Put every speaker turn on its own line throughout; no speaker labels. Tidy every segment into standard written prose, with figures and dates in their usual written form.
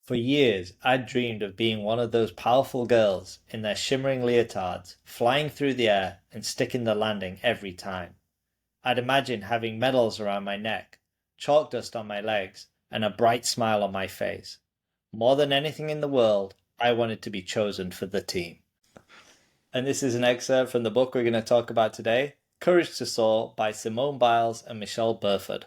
For years, I'd dreamed of being one of those powerful girls in their shimmering leotards, flying through the air and sticking the landing every time. I'd imagined having medals around my neck, chalk dust on my legs, and a bright smile on my face. More than anything in the world, I wanted to be chosen for the team. And this is an excerpt from the book we're going to talk about today, Courage to Soar by Simone Biles and Michelle Burford.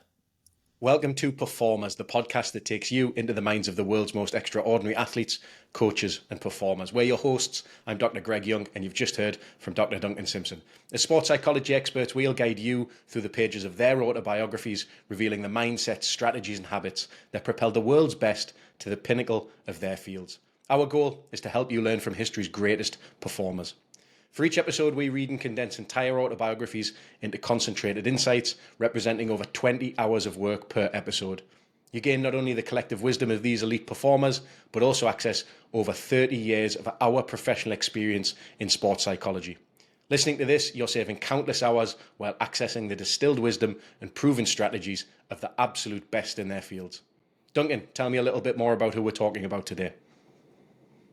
Welcome to Performers, the podcast that takes you into the minds of the world's most extraordinary athletes, coaches and performers. We're your hosts. I'm Dr. Greg Young, and you've just heard from Dr. Duncan Simpson. As sports psychology experts, we'll guide you through the pages of their autobiographies, revealing the mindsets, strategies and habits that propelled the world's best to the pinnacle of their fields. Our goal is to help you learn from history's greatest performers. For each episode, we read and condense entire autobiographies into concentrated insights, representing over 20 hours of work per episode. You gain not only the collective wisdom of these elite performers, but also access over 30 years of our professional experience in sports psychology. Listening to this, you're saving countless hours while accessing the distilled wisdom and proven strategies of the absolute best in their fields. Duncan, tell me a little bit more about who we're talking about today.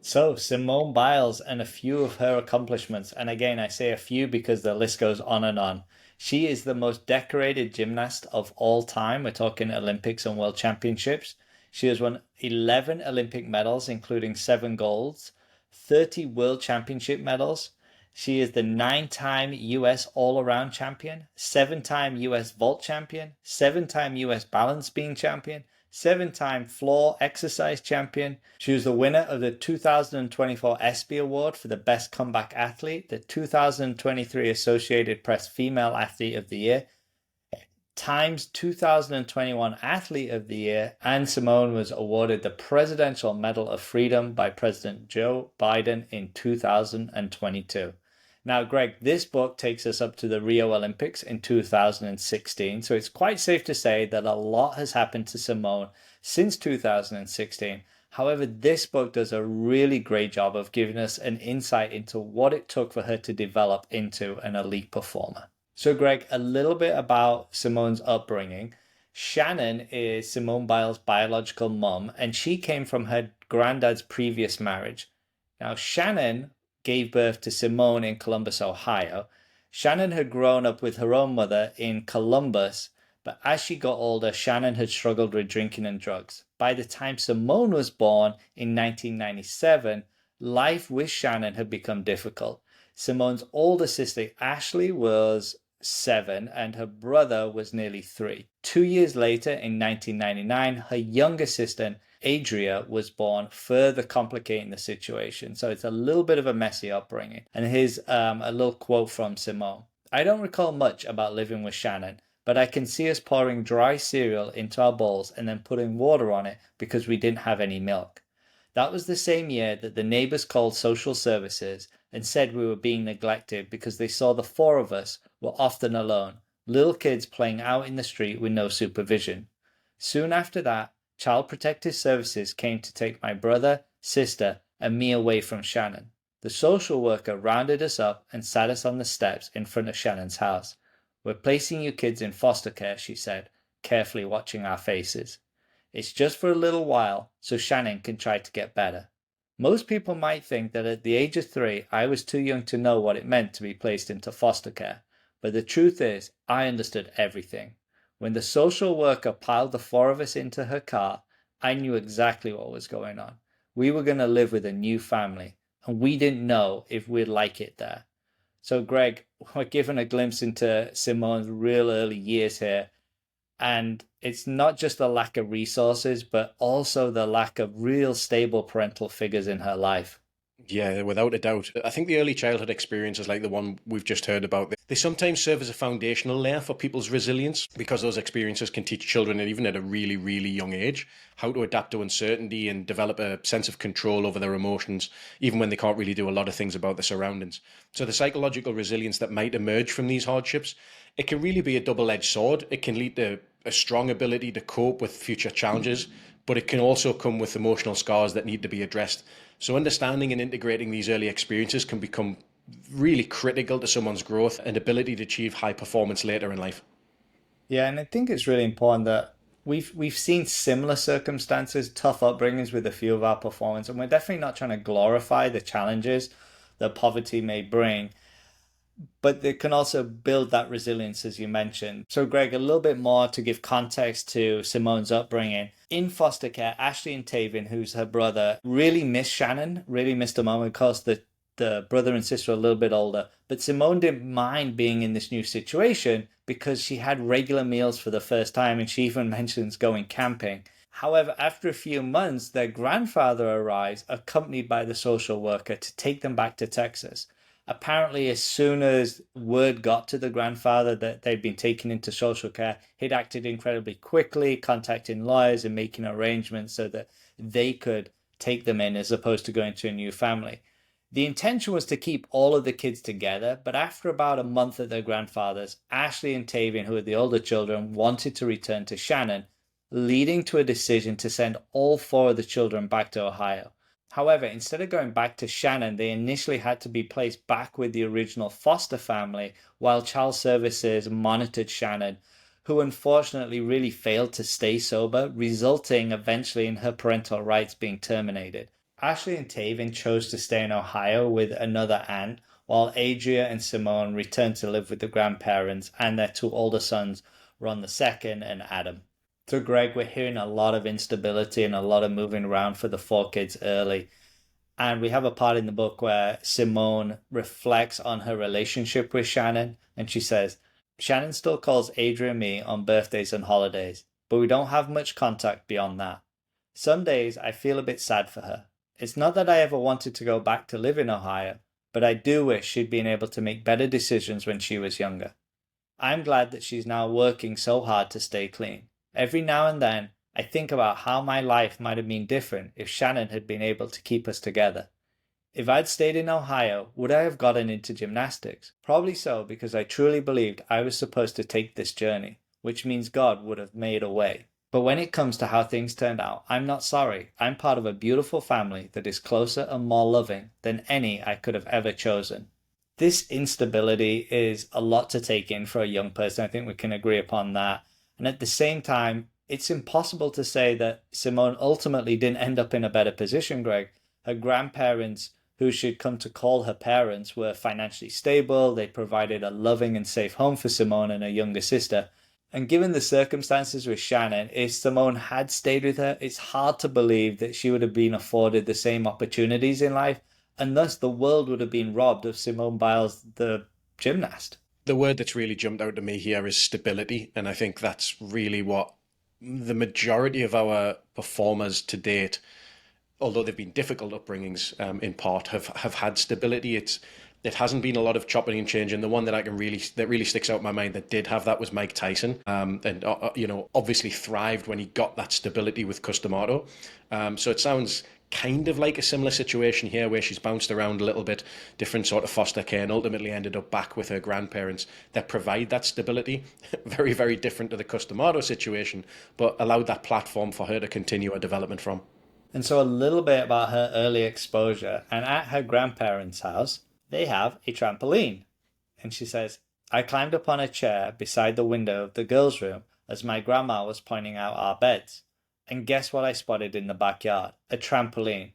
So, Simone Biles and a few of her accomplishments. And again, I say a few because the list goes on and on. She is the most decorated gymnast of all time. We're talking Olympics and World Championships. She has won 11 Olympic medals, including 7 golds, 30 World Championship medals. She is the 9-time US all-around champion, 7-time US vault champion, 7-time US balance beam champion, 7-time floor exercise champion. She was the winner of the 2024 ESPY Award for the Best Comeback Athlete, the 2023 Associated Press Female Athlete of the Year, Times 2021 Athlete of the Year, and Simone was awarded the Presidential Medal of Freedom by President Joe Biden in 2022. Now, Greg, this book takes us up to the Rio Olympics in 2016, so it's quite safe to say that a lot has happened to Simone since 2016. However, this book does a really great job of giving us an insight into what it took for her to develop into an elite performer. So, Greg, a little bit about Simone's upbringing. Shannon is Simone Biles' biological mum, and she came from her granddad's previous marriage. Now, Shannon gave birth to Simone in Columbus, Ohio. Shannon had grown up with her own mother in Columbus, but as she got older, Shannon had struggled with drinking and drugs. By the time Simone was born in 1997, life with Shannon had become difficult. Simone's older sister, Ashley, was 7 and her brother was nearly 3. 2 years later, in 1999, her younger sister, Adria, was born, further complicating the situation. So it's a little bit of a messy upbringing. And here's a little quote from Simone. I don't recall much about living with Shannon, but I can see us pouring dry cereal into our bowls and then putting water on it because we didn't have any milk. That was the same year that the neighbors called social services and said we were being neglected because they saw the 4 of us were often alone, little kids playing out in the street with no supervision. Soon after that, Child Protective Services came to take my brother, sister, and me away from Shannon. The social worker rounded us up and sat us on the steps in front of Shannon's house. We're placing you kids in foster care, she said, carefully watching our faces. It's just for a little while, so Shannon can try to get better. Most people might think that at the age of 3, I was too young to know what it meant to be placed into foster care. But the truth is, I understood everything. When the social worker piled the 4 of us into her car, I knew exactly what was going on. We were going to live with a new family, and we didn't know if we'd like it there. So, Greg, we're given a glimpse into Simone's real early years here, and it's not just the lack of resources, but also the lack of real stable parental figures in her life.
Yeah, without a doubt. I think the early childhood experiences like the one we've just heard about, they sometimes serve as a foundational layer for people's resilience because those experiences can teach children, even at a really, really young age, how to adapt to uncertainty and develop a sense of control over their emotions, even when they can't really do a lot of things about their surroundings. So the psychological resilience that might emerge from these hardships, it can really be a double-edged sword. It can lead to a strong ability to cope with future challenges, but it can also come with emotional scars that need to be addressed. So understanding and integrating these early experiences can become really critical to someone's growth and ability to achieve high performance later in life.
Yeah, and I think it's really important that We've seen similar circumstances, tough upbringings with a few of our performers, and we're definitely not trying to glorify the challenges that poverty may bring, but they can also build that resilience, as you mentioned. So, Greg, a little bit more to give context to Simone's upbringing. In foster care, Ashley and Tavian, who's her brother, really miss Shannon, really missed a moment. Of course, the brother and sister are a little bit older, but Simone didn't mind being in this new situation because she had regular meals for the first time, and she even mentions going camping. However, after a few months, their grandfather arrives, accompanied by the social worker, to take them back to Texas. Apparently, as soon as word got to the grandfather that they'd been taken into social care, he'd acted incredibly quickly, contacting lawyers and making arrangements so that they could take them in as opposed to going to a new family. The intention was to keep all of the kids together, but after about a month at their grandfather's, Ashley and Tavian, who were the older children, wanted to return to Shannon, leading to a decision to send all four of the children back to Ohio. However, instead of going back to Shannon, they initially had to be placed back with the original foster family while Child Services monitored Shannon, who unfortunately really failed to stay sober, resulting eventually in her parental rights being terminated. Ashley and Tavian chose to stay in Ohio with another aunt, while Adria and Simone returned to live with the grandparents and their two older sons, Ron II and Adam. So, Greg, we're hearing a lot of instability and a lot of moving around for the four kids early. And we have a part in the book where Simone reflects on her relationship with Shannon. And she says, Shannon still calls Adria and me on birthdays and holidays, but we don't have much contact beyond that. Some days I feel a bit sad for her. It's not that I ever wanted to go back to live in Ohio, but I do wish she'd been able to make better decisions when she was younger. I'm glad that she's now working so hard to stay clean. Every now and then, I think about how my life might have been different if Shannon had been able to keep us together. If I'd stayed in Ohio, would I have gotten into gymnastics? Probably so, because I truly believed I was supposed to take this journey, which means God would have made a way. But when it comes to how things turned out, I'm not sorry. I'm part of a beautiful family that is closer and more loving than any I could have ever chosen. This instability is a lot to take in for a young person. I think we can agree upon that. And at the same time, it's impossible to say that Simone ultimately didn't end up in a better position, Greg. Her grandparents, who she'd come to call her parents, were financially stable. They provided a loving and safe home for Simone and her younger sister. And given the circumstances with Shannon, if Simone had stayed with her, it's hard to believe that she would have been afforded the same opportunities in life, and thus the world would have been robbed of Simone Biles, the gymnast.
The word that's really jumped out to me here is stability, and I think that's really what the majority of our performers to date, although they've been difficult upbringings in part, have had stability. It hasn't been a lot of chopping and changing. The one that really sticks out in my mind that did have that was Mike Tyson, and obviously thrived when he got that stability with custom auto. So it sounds kind of like a similar situation here where she's bounced around a little bit, different sort of foster care, and ultimately ended up back with her grandparents that provide that stability. Very, very different to the custom auto situation, but allowed that platform for her to continue her development from.
And so a little bit about her early exposure. And at her grandparents' house, they have a trampoline. And she says, I climbed upon a chair beside the window of the girls' room as my grandma was pointing out our beds. And guess what I spotted in the backyard? A trampoline.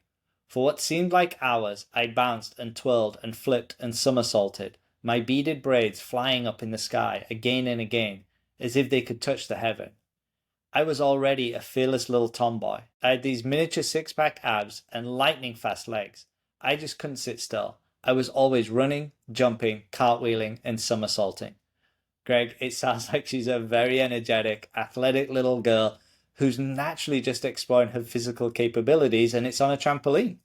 For what seemed like hours, I bounced and twirled and flipped and somersaulted, my beaded braids flying up in the sky again and again, as if they could touch the heaven. I was already a fearless little tomboy. I had these miniature six-pack abs and lightning-fast legs. I just couldn't sit still. I was always running, jumping, cartwheeling, and somersaulting. Greg, it sounds like she's a very energetic, athletic little girl who's naturally just exploring her physical capabilities, and it's on a trampoline.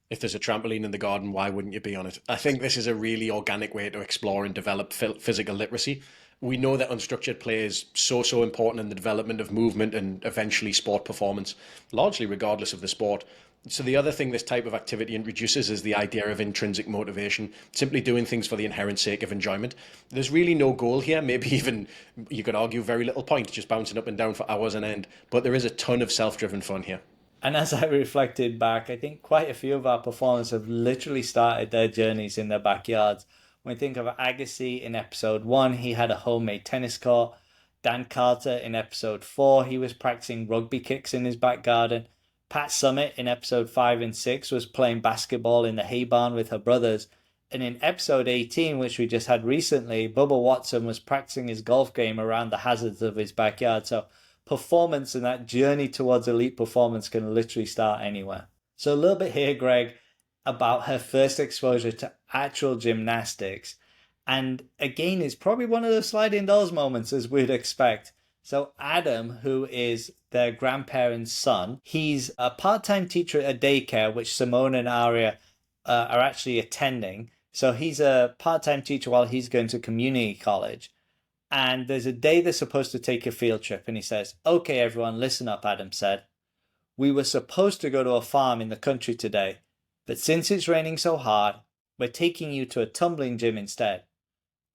If there's a trampoline in the garden, why wouldn't you be on it? I think this is a really organic way to explore and develop physical literacy. We know that unstructured play is so important in the development of movement and eventually sport performance, largely regardless of the sport. So the other thing this type of activity introduces is the idea of intrinsic motivation, simply doing things for the inherent sake of enjoyment. There's really no goal here, maybe even, you could argue, very little point, just bouncing up and down for hours on end. But there is a ton of self-driven fun here.
And as I reflected back, I think quite a few of our performers have literally started their journeys in their backyards. When we think of Agassi in episode 1, he had a homemade tennis court. Dan Carter in episode 4, he was practicing rugby kicks in his back garden. Pat Summitt in episode 5 and 6 was playing basketball in the hay barn with her brothers. And in episode 18, which we just had recently, Bubba Watson was practicing his golf game around the hazards of his backyard. So performance and that journey towards elite performance can literally start anywhere. So a little bit here, Greg, about her first exposure to actual gymnastics. And again, it's probably one of those sliding doors moments as we'd expect. So Adam, who is their grandparents' son, he's a part-time teacher at a daycare, which Simone and Aria are actually attending. So he's a part-time teacher while he's going to community college. And there's a day they're supposed to take a field trip. And he says, "Okay, everyone, listen up," Adam said. "We were supposed to go to a farm in the country today, but since it's raining so hard, we're taking you to a tumbling gym instead."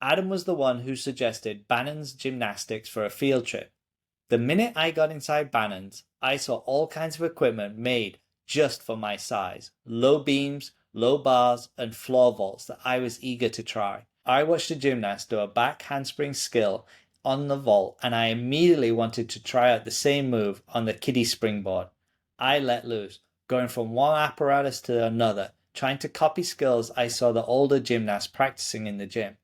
Adam was the one who suggested Bannon's Gymnastics for a field trip. The minute I got inside Bannon's, I saw all kinds of equipment made just for my size. Low beams, low bars, and floor vaults that I was eager to try. I watched a gymnast do a back handspring skill on the vault, and I immediately wanted to try out the same move on the kiddie springboard. I let loose, going from one apparatus to another, trying to copy skills I saw the older gymnasts practicing in the gym.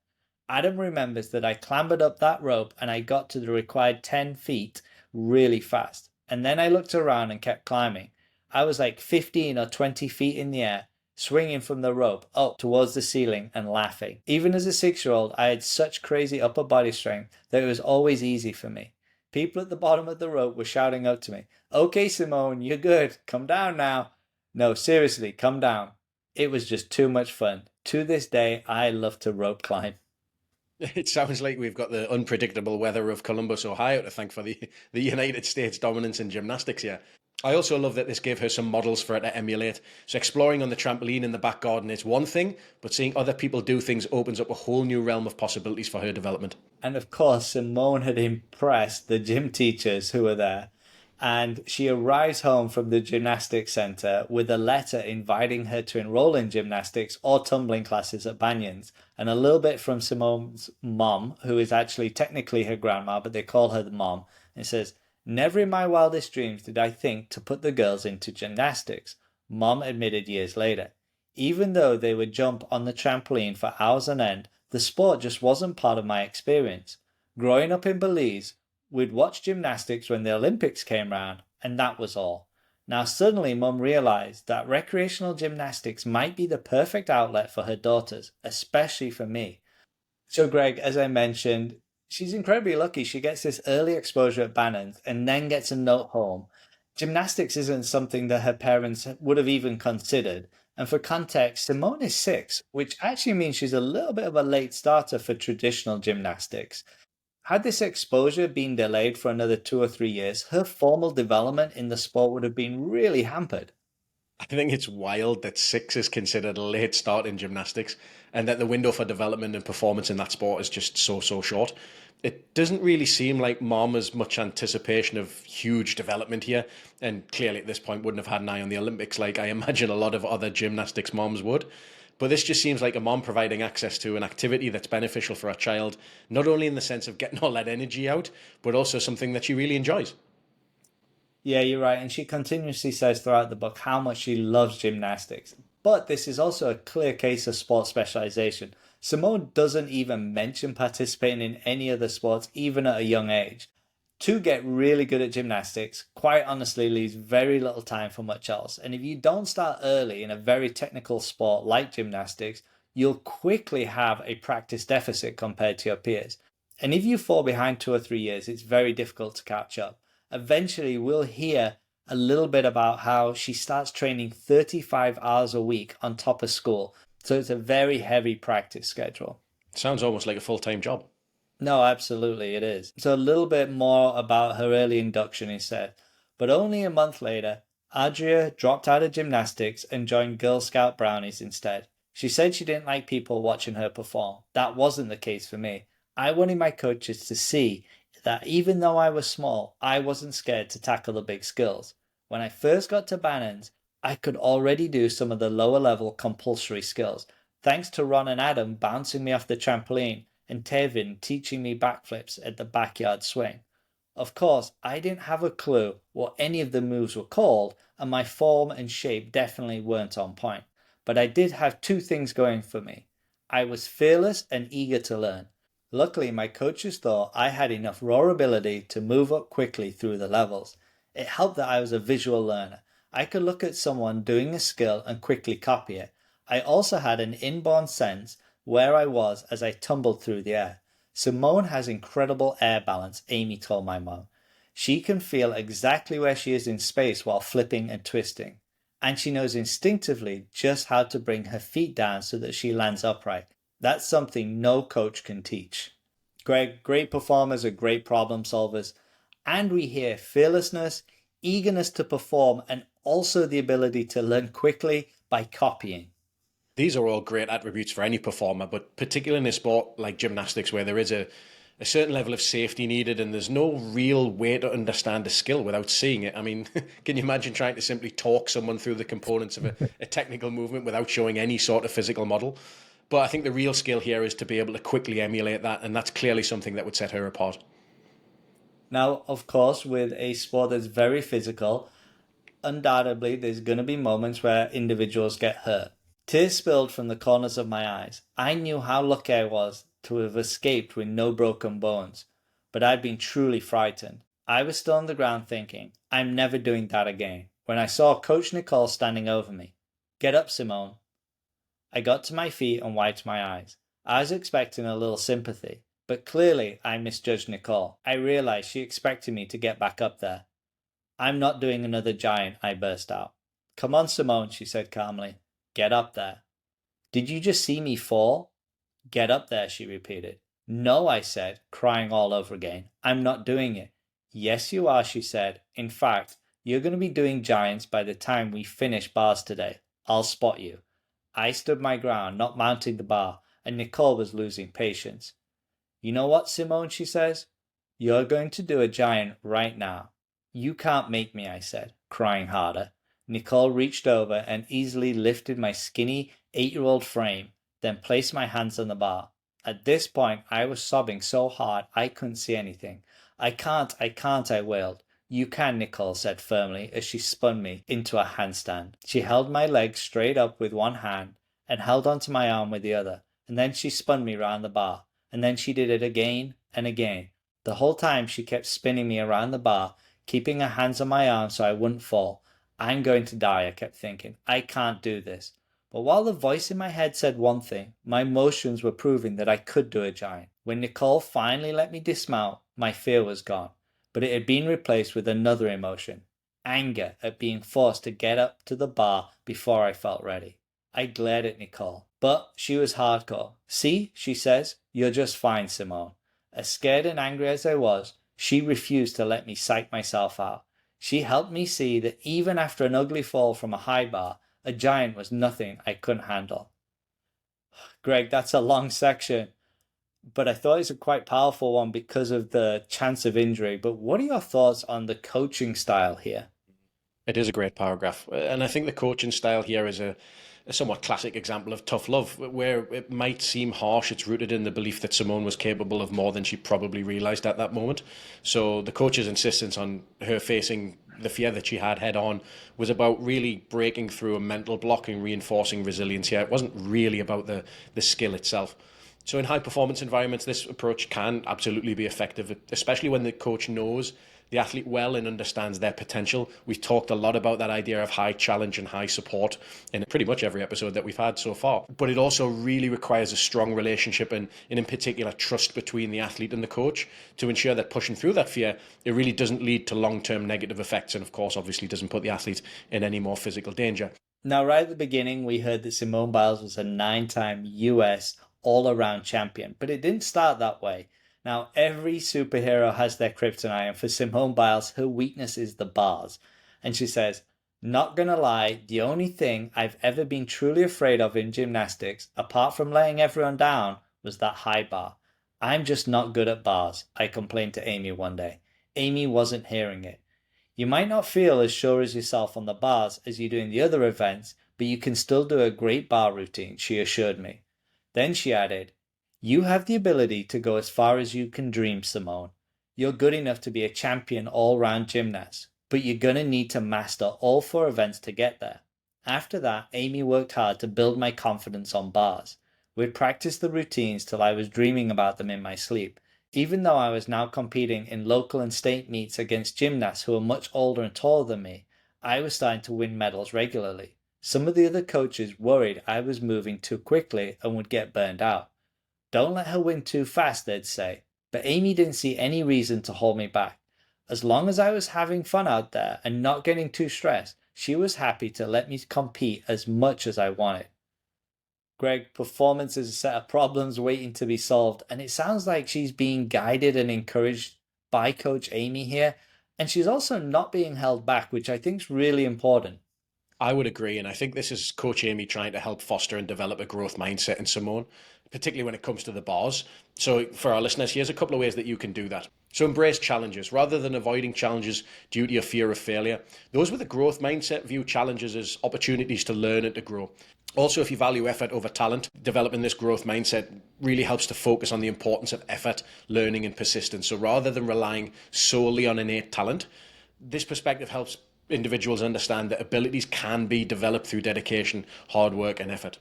Adam remembers that I clambered up that rope and I got to the required 10 feet really fast. And then I looked around and kept climbing. I was like 15 or 20 feet in the air, swinging from the rope up towards the ceiling and laughing. Even as a 6-year-old, I had such crazy upper body strength that it was always easy for me. People at the bottom of the rope were shouting up to me, "Okay, Simone, you're good. Come down now." No, seriously, come down. It was just too much fun. To this day, I love to rope climb.
It sounds like we've got the unpredictable weather of Columbus, Ohio to thank for the United States dominance in gymnastics here. I also love that this gave her some models for her to emulate. So exploring on the trampoline in the back garden is one thing, but seeing other people do things opens up a whole new realm of possibilities for her development.
And of course, Simone had impressed the gym teachers who were there. And she arrives home from the gymnastics center with a letter inviting her to enroll in gymnastics or tumbling classes at Banyans. And a little bit from Simone's mom, who is actually technically her grandma, but they call her the mom. It says, "Never in my wildest dreams did I think to put the girls into gymnastics," Mom admitted years later. "Even though they would jump on the trampoline for hours on end, the sport just wasn't part of my experience. Growing up in Belize, we'd watch gymnastics when the Olympics came round, and that was all." Now suddenly Mum realised that recreational gymnastics might be the perfect outlet for her daughters, especially for me. So Greg, as I mentioned, she's incredibly lucky. She gets this early exposure at Bannon's and then gets a note home. Gymnastics isn't something that her parents would have even considered. And for context, Simone is 6, which actually means she's a little bit of a late starter for traditional gymnastics. Had this exposure been delayed for another 2 or 3 years, her formal development in the sport would have been really hampered.
I think it's wild that 6 is considered a late start in gymnastics and that the window for development and performance in that sport is just so short. It doesn't really seem like Mom has much anticipation of huge development here, and clearly at this point wouldn't have had an eye on the Olympics like I imagine a lot of other gymnastics moms would. But this just seems like a mom providing access to an activity that's beneficial for her child, not only in the sense of getting all that energy out, but also something that she really enjoys.
Yeah, you're right. And she continuously says throughout the book how much she loves gymnastics. But this is also a clear case of sport specialization. Simone doesn't even mention participating in any other sports, even at a young age. To get really good at gymnastics, quite honestly, leaves very little time for much else. And if you don't start early in a very technical sport like gymnastics, you'll quickly have a practice deficit compared to your peers. And if you fall behind 2 or 3 years, it's very difficult to catch up. Eventually, we'll hear a little bit about how she starts training 35 hours a week on top of school. So it's a very heavy practice schedule.
Sounds almost like a full-time job.
No, absolutely, it is. So a little bit more about her early induction, he said. But only a month later, Adria dropped out of gymnastics and joined Girl Scout Brownies instead. She said she didn't like people watching her perform. That wasn't the case for me. I wanted my coaches to see that even though I was small, I wasn't scared to tackle the big skills. When I first got to Bannon's, I could already do some of the lower level compulsory skills, thanks to Ron and Adam bouncing me off the trampoline and Tevin teaching me backflips at the backyard swing. Of course, I didn't have a clue what any of the moves were called, and my form and shape definitely weren't on point. But I did have two things going for me. I was fearless and eager to learn. Luckily, my coaches thought I had enough raw ability to move up quickly through the levels. It helped that I was a visual learner. I could look at someone doing a skill and quickly copy it. I also had an inborn sense where I was as I tumbled through the air. Simone has incredible air balance, Amy told my mum. She can feel exactly where she is in space while flipping and twisting. And she knows instinctively just how to bring her feet down so that she lands upright. That's something no coach can teach. Greg, great performers are great problem solvers. And we hear fearlessness, eagerness to perform, and also the ability to learn quickly by copying.
These are all great attributes for any performer, but particularly in a sport like gymnastics where there is a certain level of safety needed and there's no real way to understand a skill without seeing it. I mean, can you imagine trying to simply talk someone through the components of a technical movement without showing any sort of physical model? But I think the real skill here is to be able to quickly emulate that, and that's clearly something that would set her apart.
Now, of course, with a sport that's very physical, undoubtedly there's going to be moments where individuals get hurt. Tears spilled from the corners of my eyes. I knew how lucky I was to have escaped with no broken bones, but I'd been truly frightened. I was still on the ground thinking, I'm never doing that again, when I saw Coach Nicole standing over me. Get up, Simone. I got to my feet and wiped my eyes. I was expecting a little sympathy, but clearly I misjudged Nicole. I realized she expected me to get back up there. I'm not doing another giant, I burst out. Come on, Simone, she said calmly. Get up there. Did you just see me fall? Get up there, she repeated. No, I said, crying all over again. I'm not doing it. Yes, you are, she said. In fact, you're going to be doing giants by the time we finish bars today. I'll spot you. I stood my ground, not mounting the bar, and Nicole was losing patience. You know what, Simone, she says? You're going to do a giant right now. You can't make me, I said, crying harder. Nicole reached over and easily lifted my skinny 8-year-old frame, then placed my hands on the bar. At this point, I was sobbing so hard I couldn't see anything. I can't, I wailed. You can, Nicole said firmly as she spun me into a handstand. She held my legs straight up with one hand and held onto my arm with the other, and then she spun me round the bar, and then she did it again and again. The whole time she kept spinning me around the bar, keeping her hands on my arm so I wouldn't fall. I'm going to die, I kept thinking. I can't do this. But while the voice in my head said one thing, my emotions were proving that I could do a giant. When Nicole finally let me dismount, my fear was gone, but it had been replaced with another emotion, anger at being forced to get up to the bar before I felt ready. I glared at Nicole, but she was hardcore. See, she says, you're just fine, Simone. As scared and angry as I was, she refused to let me psych myself out. She helped me see that even after an ugly fall from a high bar, a giant was nothing I couldn't handle. Greg, that's a long section, but I thought it's a quite powerful one because of the chance of injury. But what are your thoughts on the coaching style here?
It is a great paragraph. And I think the coaching style here is a somewhat classic example of tough love, where it might seem harsh. It's rooted in the belief that Simone was capable of more than she probably realized at that moment. So the coach's insistence on her facing the fear that she had head on was about really breaking through a mental block and reinforcing resilience here. It wasn't really about the skill itself. So in high performance environments, this approach can absolutely be effective, especially when the coach knows the athlete well and understands their potential. We've talked a lot about that idea of high challenge and high support in pretty much every episode that we've had so far. But it also really requires a strong relationship and in particular trust between the athlete and the coach to ensure that pushing through that fear, it really doesn't lead to long-term negative effects and of course obviously doesn't put the athlete in any more physical danger.
Now, right at the beginning, we heard that Simone Biles was a 9-time US all-around champion, but it didn't start that way. Now, every superhero has their kryptonite, and for Simone Biles, her weakness is the bars. And she says, not gonna lie, the only thing I've ever been truly afraid of in gymnastics, apart from letting everyone down, was that high bar. I'm just not good at bars, I complained to Amy one day. Amy wasn't hearing it. You might not feel as sure as yourself on the bars as you do in the other events, but you can still do a great bar routine, she assured me. Then she added, You have the ability to go as far as you can dream, Simone. You're good enough to be a champion all-round gymnast, but you're going to need to master all four events to get there. After that, Amy worked hard to build my confidence on bars. We'd practiced the routines till I was dreaming about them in my sleep. Even though I was now competing in local and state meets against gymnasts who were much older and taller than me, I was starting to win medals regularly. Some of the other coaches worried I was moving too quickly and would get burned out. Don't let her win too fast, they'd say. But Amy didn't see any reason to hold me back. As long as I was having fun out there and not getting too stressed, she was happy to let me compete as much as I wanted. Greg, performance is a set of problems waiting to be solved, and it sounds like she's being guided and encouraged by Coach Amy here, and she's also not being held back, which I think is really important.
I would agree, and I think this is Coach Amy trying to help foster and develop a growth mindset in Simone, particularly when it comes to the bars. So for our listeners, here's a couple of ways that you can do that. So embrace challenges rather than avoiding challenges due to your fear of failure. Those with a growth mindset view challenges as opportunities to learn and to grow. Also, if you value effort over talent, developing this growth mindset really helps to focus on the importance of effort, learning, and persistence. So rather than relying solely on innate talent, this perspective helps individuals understand that abilities can be developed through dedication, hard work, and effort.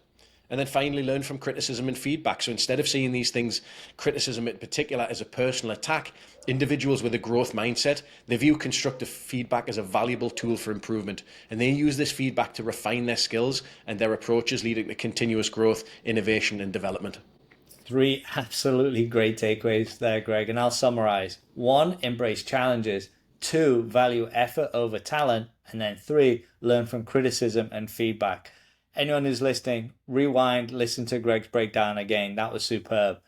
And then finally, learn from criticism and feedback. So instead of seeing these things, criticism in particular, as a personal attack, individuals with a growth mindset, they view constructive feedback as a valuable tool for improvement. And they use this feedback to refine their skills and their approaches, leading to continuous growth, innovation, and development.
Three absolutely great takeaways there, Greg, and I'll summarize. One, embrace challenges. Two, value effort over talent. And then three, learn from criticism and feedback. Anyone who's listening, rewind, listen to Greg's breakdown again. That was superb.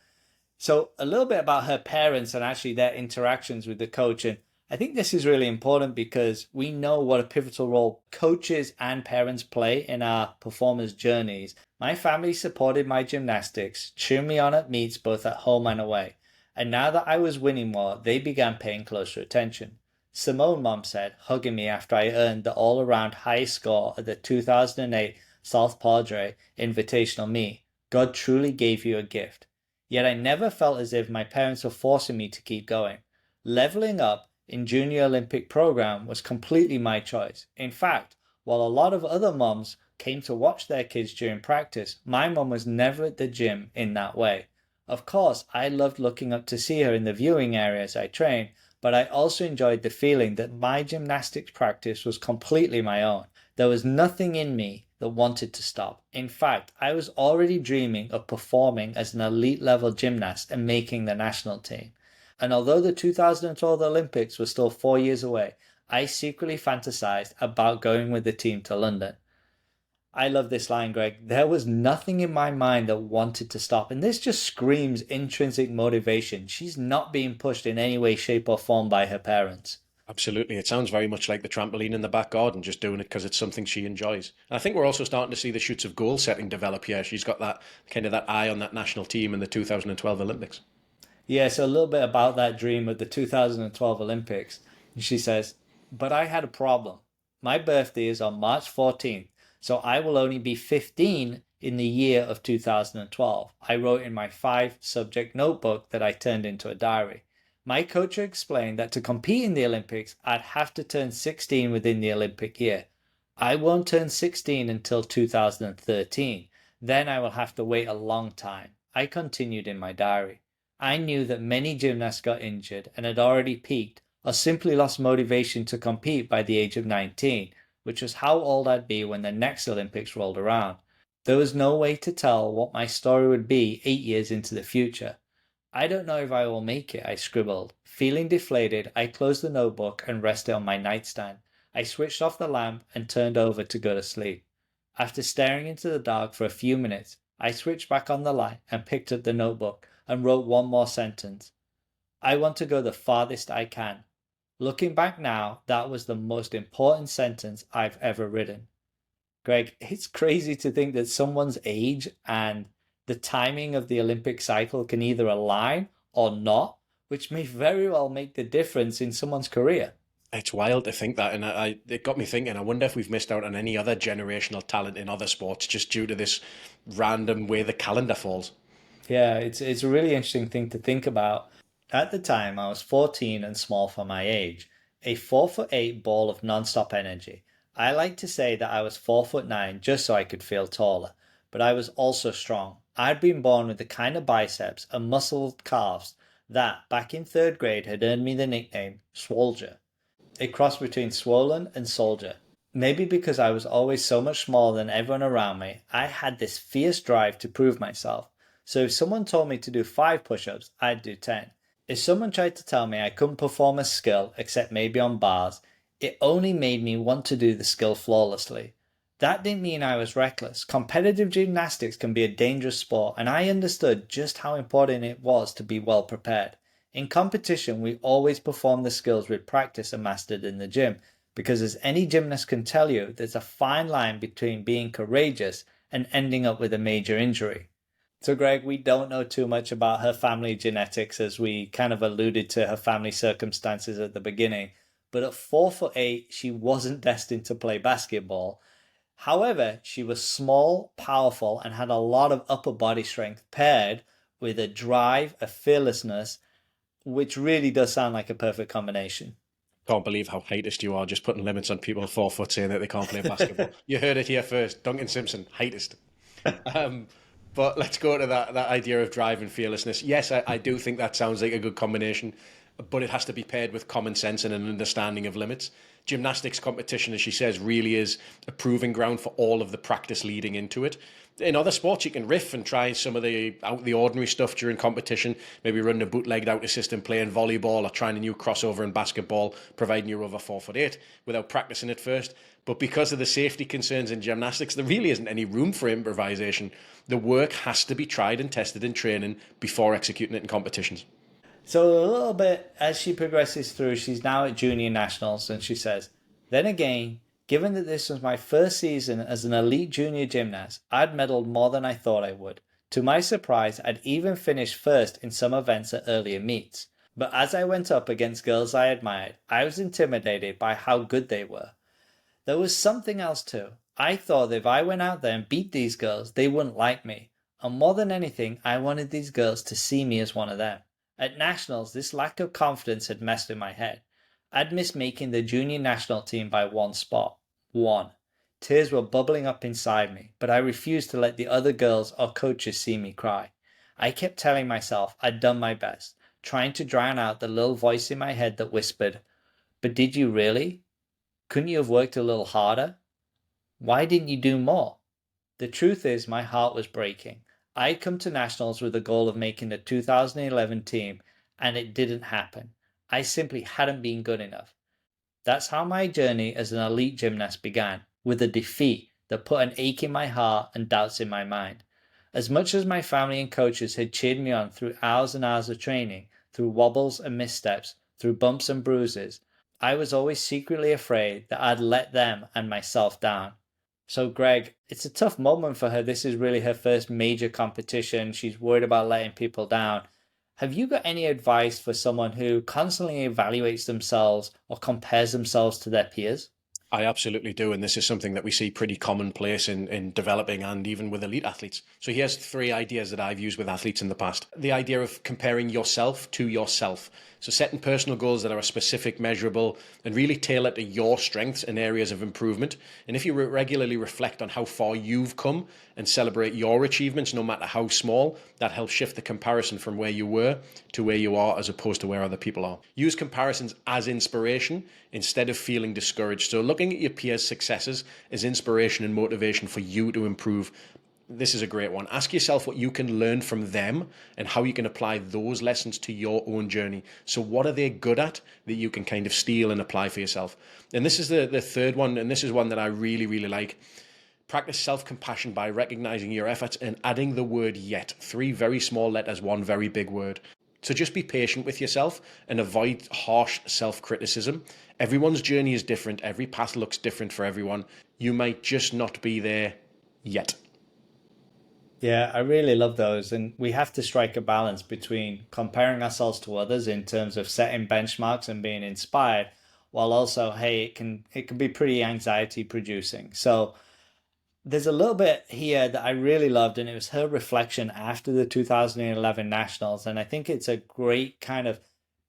So a little bit about her parents and actually their interactions with the coach. And I think this is really important because we know what a pivotal role coaches and parents play in our performers' journeys. My family supported my gymnastics, cheered me on at meets both at home and away. And now that I was winning more, they began paying closer attention. Simone, Mom said, hugging me after I earned the all-around highest score at the 2008 South Padre Invitational meet. God truly gave you a gift. Yet I never felt as if my parents were forcing me to keep going. Leveling up in Junior Olympic program was completely my choice. In fact, while a lot of other moms came to watch their kids during practice, my mom was never at the gym in that way. Of course, I loved looking up to see her in the viewing area as I trained, but I also enjoyed the feeling that my gymnastics practice was completely my own. There was nothing in me that wanted to stop. In fact, I was already dreaming of performing as an elite level gymnast and making the national team. And although the 2012 Olympics were still 4 years away, I secretly fantasized about going with the team to London. I love this line, Greg. There was nothing in my mind that wanted to stop. And this just screams intrinsic motivation. She's not being pushed in any way, shape, or form by her parents.
Absolutely. It sounds very much like the trampoline in the back garden, just doing it because it's something she enjoys. And I think we're also starting to see the shoots of goal setting develop here. She's got that kind of that eye on that national team in the 2012 Olympics.
Yeah, so a little bit about that dream of the 2012 Olympics. She says, but I had a problem. My birthday is on March 14th, so I will only be 15 in the year of 2012. I wrote in my 5-subject notebook that I turned into a diary. My coach explained that to compete in the Olympics, I'd have to turn 16 within the Olympic year. I won't turn 16 until 2013. Then I will have to wait a long time. I continued in my diary. I knew that many gymnasts got injured and had already peaked or simply lost motivation to compete by the age of 19, which was how old I'd be when the next Olympics rolled around. There was no way to tell what my story would be 8 years into the future. I don't know if I will make it, I scribbled. Feeling deflated, I closed the notebook and rested on my nightstand. I switched off the lamp and turned over to go to sleep. After staring into the dark for a few minutes, I switched back on the light and picked up the notebook and wrote one more sentence. I want to go the farthest I can. Looking back now, that was the most important sentence I've ever written. Greg, it's crazy to think that someone's age and the timing of the Olympic cycle can either align or not, which may very well make the difference in someone's career.
It's wild to think that, and it got me thinking, I wonder if we've missed out on any other generational talent in other sports just due to this random way the calendar falls.
Yeah, it's a really interesting thing to think about. At the time, I was 14 and small for my age, a 4'8" ball of non-stop energy. I like to say that I was 4'9" just so I could feel taller, but I was also strong. I'd been born with the kind of biceps and muscled calves that, back in third grade, had earned me the nickname Swolger, a cross between swollen and soldier. Maybe because I was always so much smaller than everyone around me, I had this fierce drive to prove myself. So if someone told me to do 5 push-ups, I'd do 10. If someone tried to tell me I couldn't perform a skill except maybe on bars, it only made me want to do the skill flawlessly. That didn't mean I was reckless. Competitive gymnastics can be a dangerous sport, and I understood just how important it was to be well prepared. In competition, we always perform the skills we practice and mastered in the gym, because as any gymnast can tell you, there's a fine line between being courageous and ending up with a major injury. So, Greg, we don't know too much about her family genetics, as we kind of alluded to her family circumstances at the beginning. But at 4'8", she wasn't destined to play basketball. However, she was small, powerful, and had a lot of upper body strength paired with a drive, a fearlessness, which really does sound like a perfect combination.
Can't believe how heightist you are, just putting limits on people 4 foot saying that they can't play basketball. You heard it here first. Duncan Simpson, heightist. Um, but let's go to that idea of drive and fearlessness. Yes, I do think that sounds like a good combination, but it has to be paired with common sense and an understanding of limits. Gymnastics competition, as she says, really is a proving ground for all of the practice leading into it. In other sports, you can riff and try some of the out the ordinary stuff during competition, maybe running a bootlegged out assistant, playing volleyball, or trying a new crossover in basketball, providing you're over 4'8" without practicing it first. But because of the safety concerns in gymnastics, there really isn't any room for improvisation. The work has to be tried and tested in training before executing it in competitions.
So a little bit as she progresses through, she's now at junior nationals, and she says, then again, given that this was my first season as an elite junior gymnast, I'd medaled more than I thought I would. To my surprise, I'd even finished first in some events at earlier meets. But as I went up against girls I admired, I was intimidated by how good they were. There was something else too. I thought if I went out there and beat these girls, they wouldn't like me. And more than anything, I wanted these girls to see me as one of them. At nationals, this lack of confidence had messed with my head. I'd missed making the junior national team by one spot. One. Tears were bubbling up inside me, but I refused to let the other girls or coaches see me cry. I kept telling myself I'd done my best, trying to drown out the little voice in my head that whispered, but did you really? Couldn't you have worked a little harder? Why didn't you do more? The truth is, my heart was breaking. I'd come to nationals with the goal of making the 2011 team, and it didn't happen. I simply hadn't been good enough. That's how my journey as an elite gymnast began, with a defeat that put an ache in my heart and doubts in my mind. As much as my family and coaches had cheered me on through hours and hours of training, through wobbles and missteps, through bumps and bruises, I was always secretly afraid that I'd let them and myself down. So, Greg, it's a tough moment for her. This is really her first major competition. She's worried about letting people down. Have you got any advice for someone who constantly evaluates themselves or compares themselves to their peers?
I absolutely do. And this is something that we see pretty commonplace in developing and even with elite athletes. So here's 3 ideas that I've used with athletes in the past. The idea of comparing yourself to yourself. So setting personal goals that are specific, measurable, and really tailored to your strengths and areas of improvement. And if you regularly reflect on how far you've come and celebrate your achievements, no matter how small, that helps shift the comparison from where you were to where you are as opposed to where other people are. Use comparisons as inspiration instead of feeling discouraged. So looking at your peers' successes as inspiration and motivation for you to improve. This is a great one. Ask yourself what you can learn from them and how you can apply those lessons to your own journey. So what are they good at that you can kind of steal and apply for yourself? And this is the third one, and this is one that I really, really like. Practice self-compassion by recognizing your efforts and adding the word yet. 3 very small letters, 1 very big word. So just be patient with yourself and avoid harsh self-criticism. Everyone's journey is different. Every path looks different for everyone. You might just not be there yet.
Yeah, I really love those. And we have to strike a balance between comparing ourselves to others in terms of setting benchmarks and being inspired, while also, hey, it can be pretty anxiety producing. So There's a little bit here that I really loved, and it was her reflection after the 2011 Nationals. And I think it's a great kind of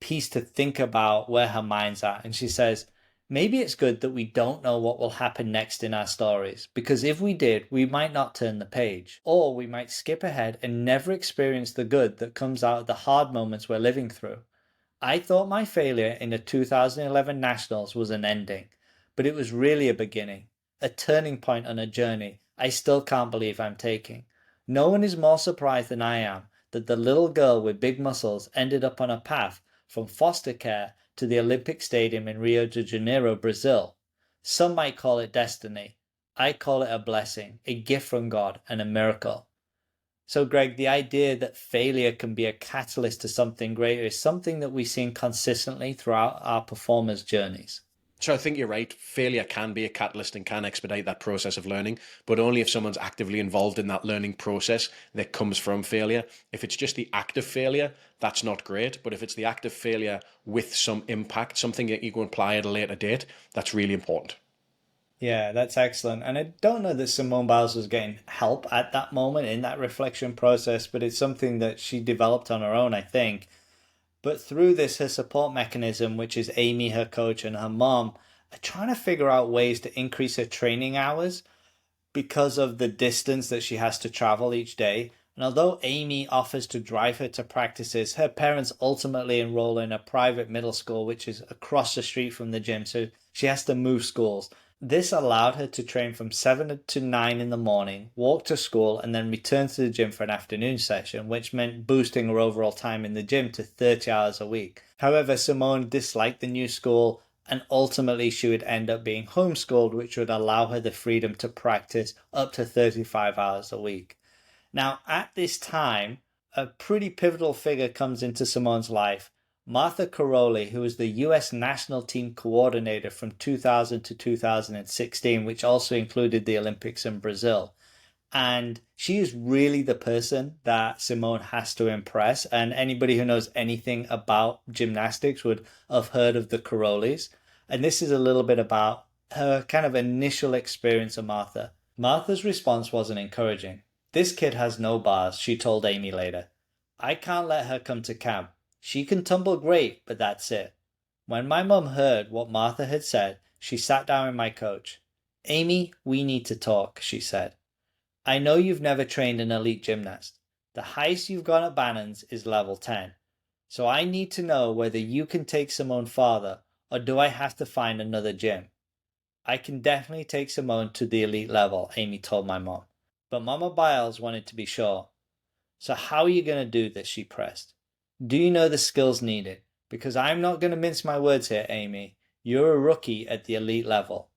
piece to think about where her mind's at. And she says, maybe it's good that we don't know what will happen next in our stories, because if we did, we might not turn the page, or we might skip ahead and never experience the good that comes out of the hard moments we're living through. I thought my failure in the 2011 Nationals was an ending, but it was really a beginning, a turning point on a journey I still can't believe I'm taking. No one is more surprised than I am that the little girl with big muscles ended up on a path from foster care to the Olympic Stadium in Rio de Janeiro, Brazil. Some might call it destiny. I call it a blessing, a gift from God, and a miracle. So, Greg, the idea that failure can be a catalyst to something greater is something that we've seen consistently throughout our performers' journeys.
So I think you're right. Failure can be a catalyst and can expedite that process of learning, but only if someone's actively involved in that learning process that comes from failure. If it's just the act of failure, that's not great. But if it's the act of failure with some impact, something that you can apply at a later date, that's really important.
Yeah, that's excellent. And I don't know that Simone Biles was getting help at that moment in that reflection process, but it's something that she developed on her own, I think. But through this, her support mechanism, which is Amy, her coach, and her mom, are trying to figure out ways to increase her training hours because of the distance that she has to travel each day. And although Amy offers to drive her to practices, her parents ultimately enroll in a private middle school, which is across the street from the gym. So she has to move schools. This allowed her to train from 7 to 9 in the morning, walk to school, and then return to the gym for an afternoon session, which meant boosting her overall time in the gym to 30 hours a week. However, Simone disliked the new school, and ultimately she would end up being homeschooled, which would allow her the freedom to practice up to 35 hours a week. Now, at this time, a pretty pivotal figure comes into Simone's life. Martha Caroli, who was the US national team coordinator from 2000 to 2016, which also included the Olympics in Brazil. And she is really the person that Simone has to impress. And anybody who knows anything about gymnastics would have heard of the Carolis. And this is a little bit about her kind of initial experience of Martha. Martha's response wasn't encouraging. This kid has no bars, she told Amy later. I can't let her come to camp. She can tumble great, but that's it. When my mum heard what Martha had said, she sat down with my coach. Amy, we need to talk, she said. I know you've never trained an elite gymnast. The highest you've gone at Bannon's is level 10. So I need to know whether you can take Simone farther, or do I have to find another gym? I can definitely take Simone to the elite level, Amy told my mom. But Mama Biles wanted to be sure. So how are you going to do this, she pressed. Do you know the skills needed? Because I'm not going to mince my words here, Amy. You're a rookie at the elite level.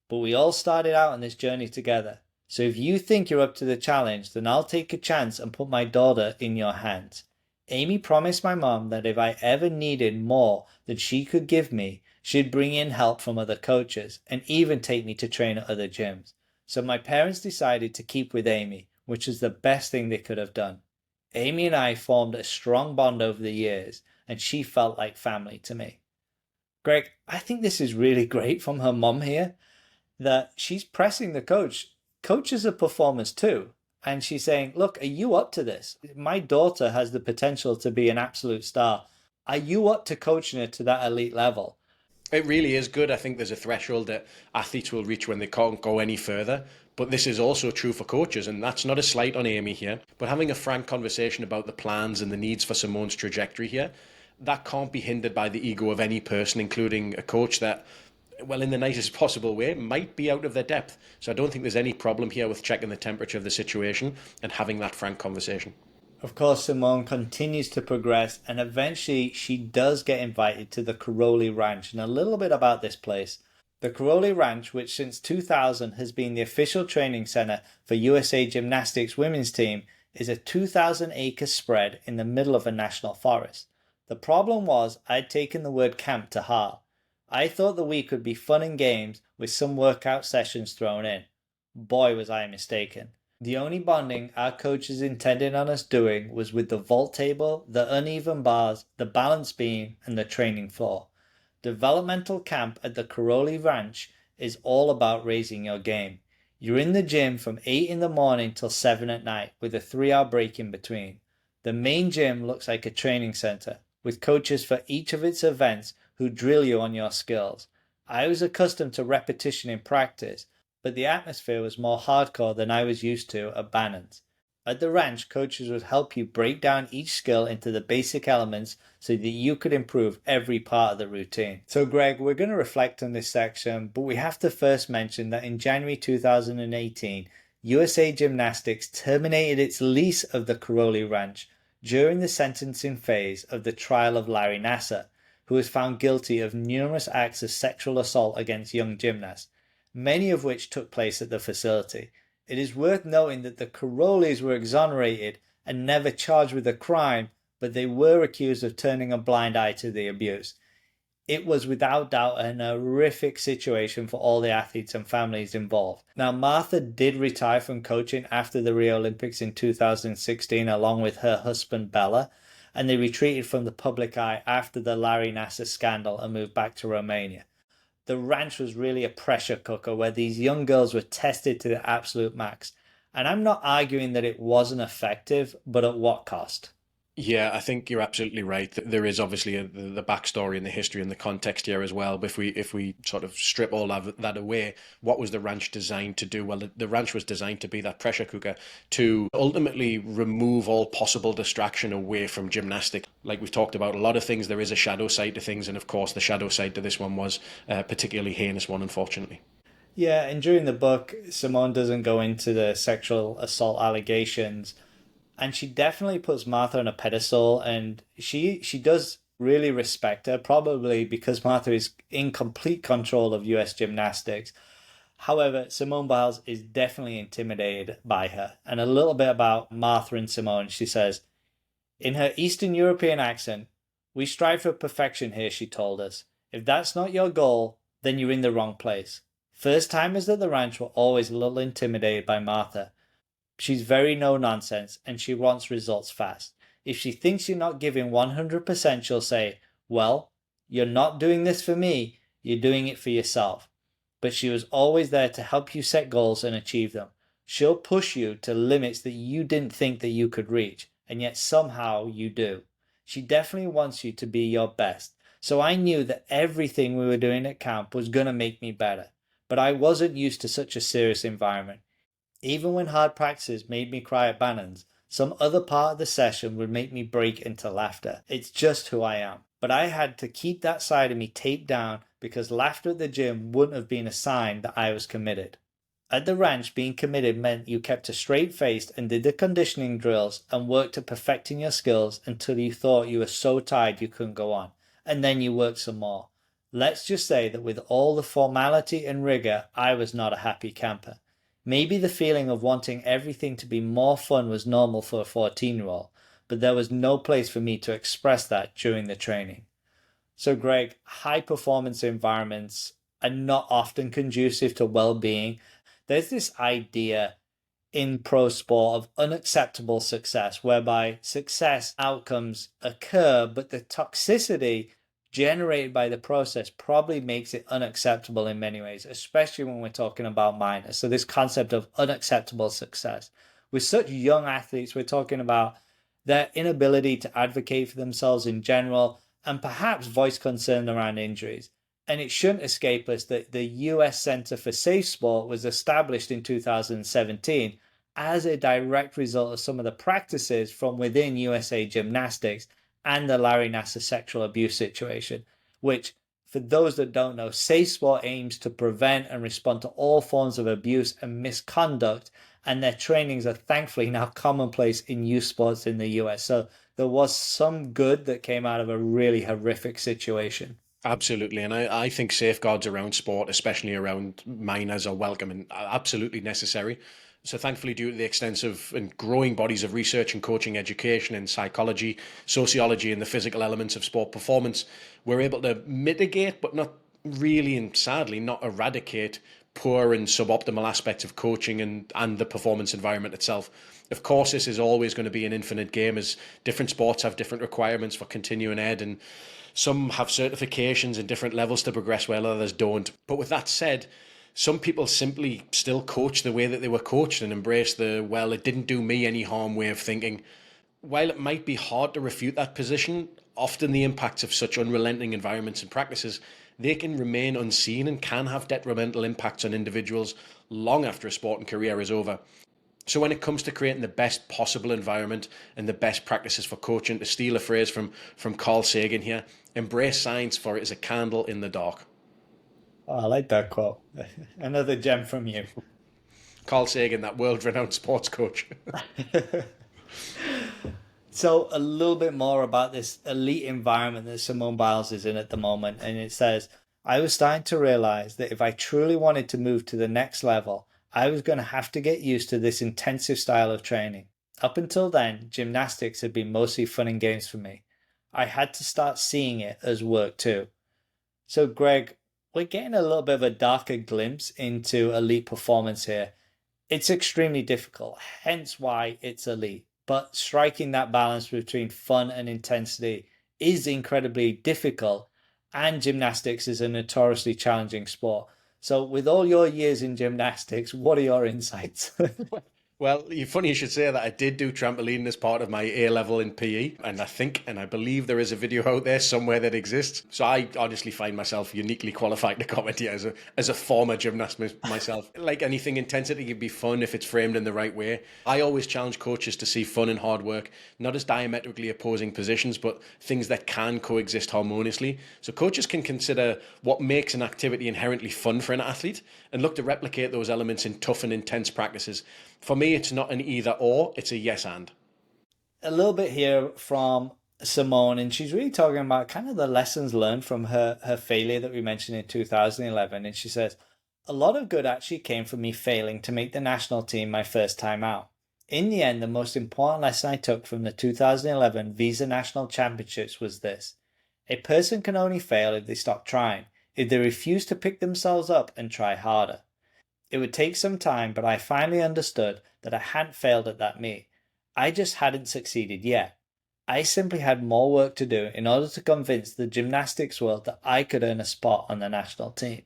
But we all started out on this journey together. So if you think you're up to the challenge, then I'll take a chance and put my daughter in your hands. Amy promised my mom that if I ever needed more than she could give me, she'd bring in help from other coaches and even take me to train at other gyms. So my parents decided to keep with Amy, which is the best thing they could have done. Amy and I formed a strong bond over the years, and she felt like family to me. Greg, I think this is really great from her mom here, that she's pressing the coach. Coaches are performers too. And she's saying, look, are you up to this? My daughter has the potential to be an absolute star. Are you up to coaching her to that elite level?
It really is good. I think there's a threshold that athletes will reach when they can't go any further. But this is also true for coaches, and that's not a slight on Amy here. But having a frank conversation about the plans and the needs for Simone's trajectory here, that can't be hindered by the ego of any person, including a coach that, well, in the nicest possible way, might be out of their depth. So I don't think there's any problem here with checking the temperature of the situation and having that frank conversation.
Of course, Simone continues to progress, and eventually she does get invited to the Caroli Ranch. And a little bit about this place. The Caroli Ranch, which since 2000 has been the official training center for USA Gymnastics women's team, is a 2,000-acre spread in the middle of a national forest. The problem was I'd taken the word camp to heart. I thought the week would be fun and games with some workout sessions thrown in. Boy, was I mistaken. The only bonding our coaches intended on us doing was with the vault table, the uneven bars, the balance beam, and the training floor. Developmental camp at the Caroli Ranch is all about raising your game. You're in the gym from 8 in the morning till 7 at night with a 3 hour break in between. The main gym looks like a training center with coaches for each of its events who drill you on your skills. I was accustomed to repetition in practice, but the atmosphere was more hardcore than I was used to at Bannon's. At the ranch, coaches would help you break down each skill into the basic elements so that you could improve every part of the routine. So Greg, we're going to reflect on this section, but we have to first mention that in January 2018, USA Gymnastics terminated its lease of the Karoli Ranch during the sentencing phase of the trial of Larry Nassar, who was found guilty of numerous acts of sexual assault against young gymnasts, many of which took place at the facility. It is worth noting that the Karolis were exonerated and never charged with a crime, but they were accused of turning a blind eye to the abuse. It was without doubt an horrific situation for all the athletes and families involved. Now, Martha did retire from coaching after the Rio Olympics in 2016 along with her husband Bella, and they retreated from the public eye after the Larry Nassar scandal and moved back to Romania. The ranch was really a pressure cooker where these young girls were tested to the absolute max. And I'm not arguing that it wasn't effective, but at what cost?
Yeah, I think you're absolutely right. There is obviously the backstory and the history and the context here as well. But if we sort of strip all of that away, what was the ranch designed to do? Well, the ranch was designed to be that pressure cooker to ultimately remove all possible distraction away from gymnastics. Like we've talked about a lot of things, there is a shadow side to things, and of course, the shadow side to this one was a particularly heinous one, unfortunately.
Yeah, and during the book, Simone doesn't go into the sexual assault allegations, and she definitely puts Martha on a pedestal, and she does really respect her, probably because Martha is in complete control of US gymnastics. However, Simone Biles is definitely intimidated by her. And a little bit about Martha and Simone, she says, in her Eastern European accent, "We strive for perfection here," she told us. "If that's not your goal, then you're in the wrong place." First timers at the ranch were always a little intimidated by Martha. She's very no nonsense and she wants results fast. If she thinks you're not giving 100%, she'll say, "Well, you're not doing this for me, you're doing it for yourself." But she was always there to help you set goals and achieve them. She'll push you to limits that you didn't think that you could reach, and yet somehow you do. She definitely wants you to be your best. So I knew that everything we were doing at camp was going to make me better. But I wasn't used to such a serious environment. Even when hard practices made me cry at Bannon's, some other part of the session would make me break into laughter. It's just who I am. But I had to keep that side of me taped down because laughter at the gym wouldn't have been a sign that I was committed. At the ranch, being committed meant you kept a straight face and did the conditioning drills and worked at perfecting your skills until you thought you were so tired you couldn't go on. And then you worked some more. Let's just say that with all the formality and rigor, I was not a happy camper. Maybe the feeling of wanting everything to be more fun was normal for a 14-year-old, but there was no place for me to express that during the training. So Greg, high performance environments are not often conducive to well-being. There's this idea in pro sport of unacceptable success, whereby success outcomes occur, but the toxicity generated by the process probably makes it unacceptable in many ways, especially when we're talking about minors. So this concept of unacceptable success. With such young athletes, we're talking about their inability to advocate for themselves in general and perhaps voice concern around injuries. And it shouldn't escape us that the US Center for Safe Sport was established in 2017 as a direct result of some of the practices from within USA Gymnastics and the Larry Nassar sexual abuse situation, which, for those that don't know, Safe Sport aims to prevent and respond to all forms of abuse and misconduct, and their trainings are thankfully now commonplace in youth sports in the US. So there was some good that came out of a really horrific situation.
Absolutely. And I think safeguards around sport, especially around minors, are welcome and absolutely necessary. So thankfully, due to the extensive and growing bodies of research and coaching education in psychology, sociology, and the physical elements of sport performance, we're able to mitigate, but not really, and sadly, not eradicate poor and suboptimal aspects of coaching and the performance environment itself. Of course, this is always going to be an infinite game, as different sports have different requirements for continuing ed, and some have certifications and different levels to progress while others don't. But with that said, Some people simply still coach the way that they were coached and embrace the, well, it didn't do me any harm way of thinking. While it might be hard to refute that position, often the impacts of such unrelenting environments and practices, they can remain unseen and can have detrimental impacts on individuals long after a sport and career is over. So when it comes to creating the best possible environment and the best practices for coaching, to steal a phrase from Carl Sagan here, embrace science, for it is a candle in the dark.
Oh, I like that quote. Another gem from you.
Carl Sagan, that world-renowned sports coach.
So a little bit more about this elite environment that Simone Biles is in at the moment. And it says, I was starting to realize that if I truly wanted to move to the next level, I was going to have to get used to this intensive style of training. Up until then, gymnastics had been mostly fun and games for me. I had to start seeing it as work too. So, Greg, we're getting a little bit of a darker glimpse into elite performance here. It's extremely difficult, hence why it's elite. But striking that balance between fun and intensity is incredibly difficult, and gymnastics is a notoriously challenging sport. So, with all your years in gymnastics, what are your insights?
Well, you're funny you should say that. I did do trampoline as part of my A level in PE, and I think and I believe there is a video out there somewhere that exists. So I honestly find myself uniquely qualified to comment here as a former gymnast myself. Like anything, intensity can be fun if it's framed in the right way. I always challenge coaches to see fun and hard work not as diametrically opposing positions, but things that can coexist harmoniously. So coaches can consider what makes an activity inherently fun for an athlete and look to replicate those elements in tough and intense practices. For me, it's not an either or, it's a yes and.
A little bit here from Simone, and she's really talking about kind of the lessons learned from her failure that we mentioned in 2011. And she says, a lot of good actually came from me failing to make the national team my first time out. In the end, the most important lesson I took from the 2011 Visa National Championships was this: a person can only fail if they stop trying, if they refuse to pick themselves up and try harder. It would take some time, but I finally understood that I hadn't failed at that meet. I just hadn't succeeded yet. I simply had more work to do in order to convince the gymnastics world that I could earn a spot on the national team.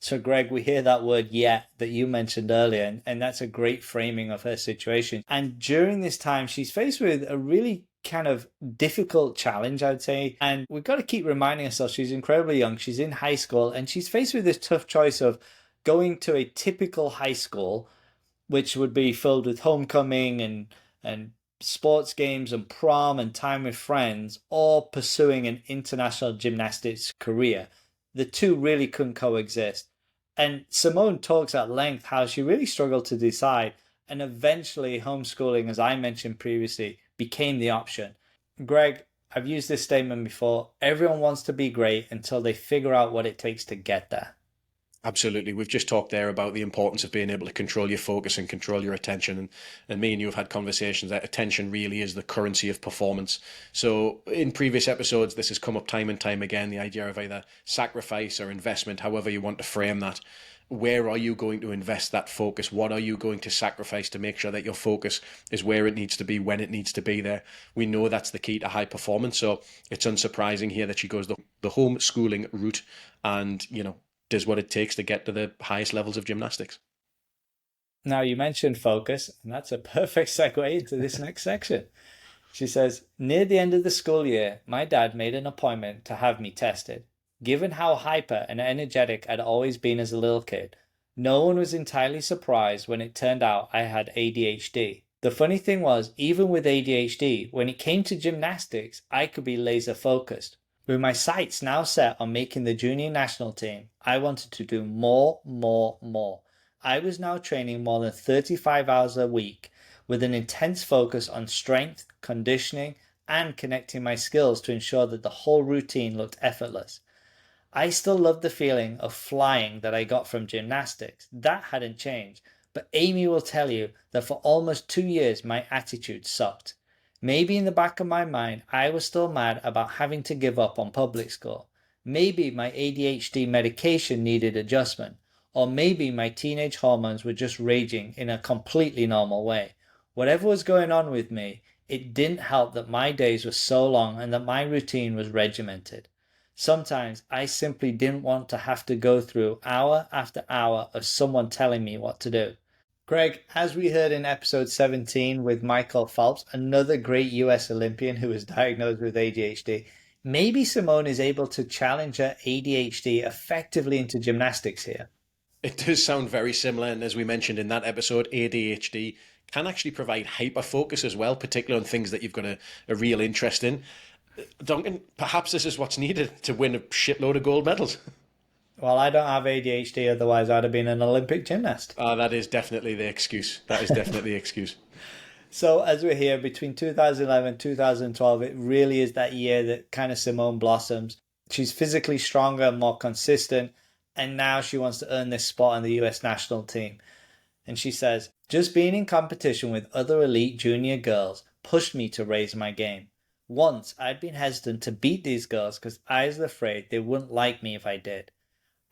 So, Greg, we hear that word yet that you mentioned earlier, and that's a great framing of her situation. And during this time, she's faced with a really kind of difficult challenge, I'd say. And we've got to keep reminding ourselves she's incredibly young. She's in high school, and she's faced with this tough choice of going to a typical high school, which would be filled with homecoming and sports games and prom and time with friends, or pursuing an international gymnastics career. The two really couldn't coexist. And Simone talks at length how she really struggled to decide, and eventually homeschooling, as I mentioned previously, became the option. Greg, I've used this statement before. Everyone wants to be great until they figure out what it takes to get there.
Absolutely. We've just talked there about the importance of being able to control your focus and control your attention. And me and you have had conversations that attention really is the currency of performance. So in previous episodes, this has come up time and time again, the idea of either sacrifice or investment, however you want to frame that. Where are you going to invest that focus? What are you going to sacrifice to make sure that your focus is where it needs to be, when it needs to be there? We know that's the key to high performance. So it's unsurprising here that she goes the homeschooling route and, does what it takes to get to the highest levels of gymnastics.
Now, you mentioned focus, and that's a perfect segue into this next section. She says, near the end of the school year, my dad made an appointment to have me tested. Given how hyper and energetic I'd always been as a little kid, no one was entirely surprised when it turned out I had ADHD. The funny thing was, even with ADHD, when it came to gymnastics, I could be laser focused. With my sights now set on making the junior national team, I wanted to do more. I was now training more than 35 hours a week with an intense focus on strength, conditioning, and connecting my skills to ensure that the whole routine looked effortless. I still loved the feeling of flying that I got from gymnastics. That hadn't changed. But Amy will tell you that for almost 2 years my attitude sucked. Maybe in the back of my mind, I was still mad about having to give up on public school. Maybe my ADHD medication needed adjustment. Or maybe my teenage hormones were just raging in a completely normal way. Whatever was going on with me, it didn't help that my days were so long and that my routine was regimented. Sometimes I simply didn't want to have to go through hour after hour of someone telling me what to do. Greg, as we heard in episode 17 with Michael Phelps, another great US Olympian who was diagnosed with ADHD, maybe Simone is able to challenge her ADHD effectively into gymnastics here.
It does sound very similar, and as we mentioned in that episode, ADHD can actually provide hyper focus as well, particularly on things that you've got a real interest in. Duncan, perhaps this is what's needed to win a shitload of gold medals.
Well, I don't have ADHD, otherwise I'd have been an Olympic gymnast.
That is definitely the excuse. That is definitely the excuse.
So as we're here between 2011 and 2012, it really is that year that kind of Simone blossoms. She's physically stronger and more consistent, and now she wants to earn this spot on the US national team. And she says, just being in competition with other elite junior girls pushed me to raise my game. Once I'd been hesitant to beat these girls because I was afraid they wouldn't like me if I did.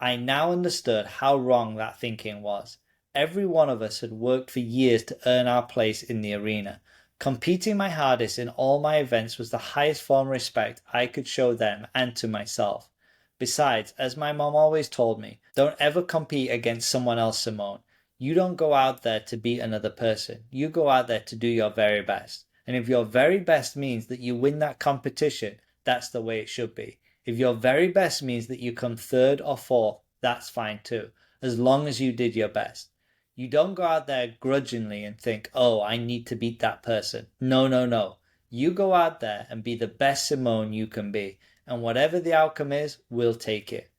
I now understood how wrong that thinking was. Every one of us had worked for years to earn our place in the arena. Competing my hardest in all my events was the highest form of respect I could show them and to myself. Besides, as my mom always told me, don't ever compete against someone else, Simone. You don't go out there to beat another person. You go out there to do your very best. And if your very best means that you win that competition, that's the way it should be. If your very best means that you come third or fourth, that's fine too, as long as you did your best. You don't go out there grudgingly and think, oh, I need to beat that person. No, no, no. You go out there and be the best Simone you can be, and whatever the outcome is, we'll take it.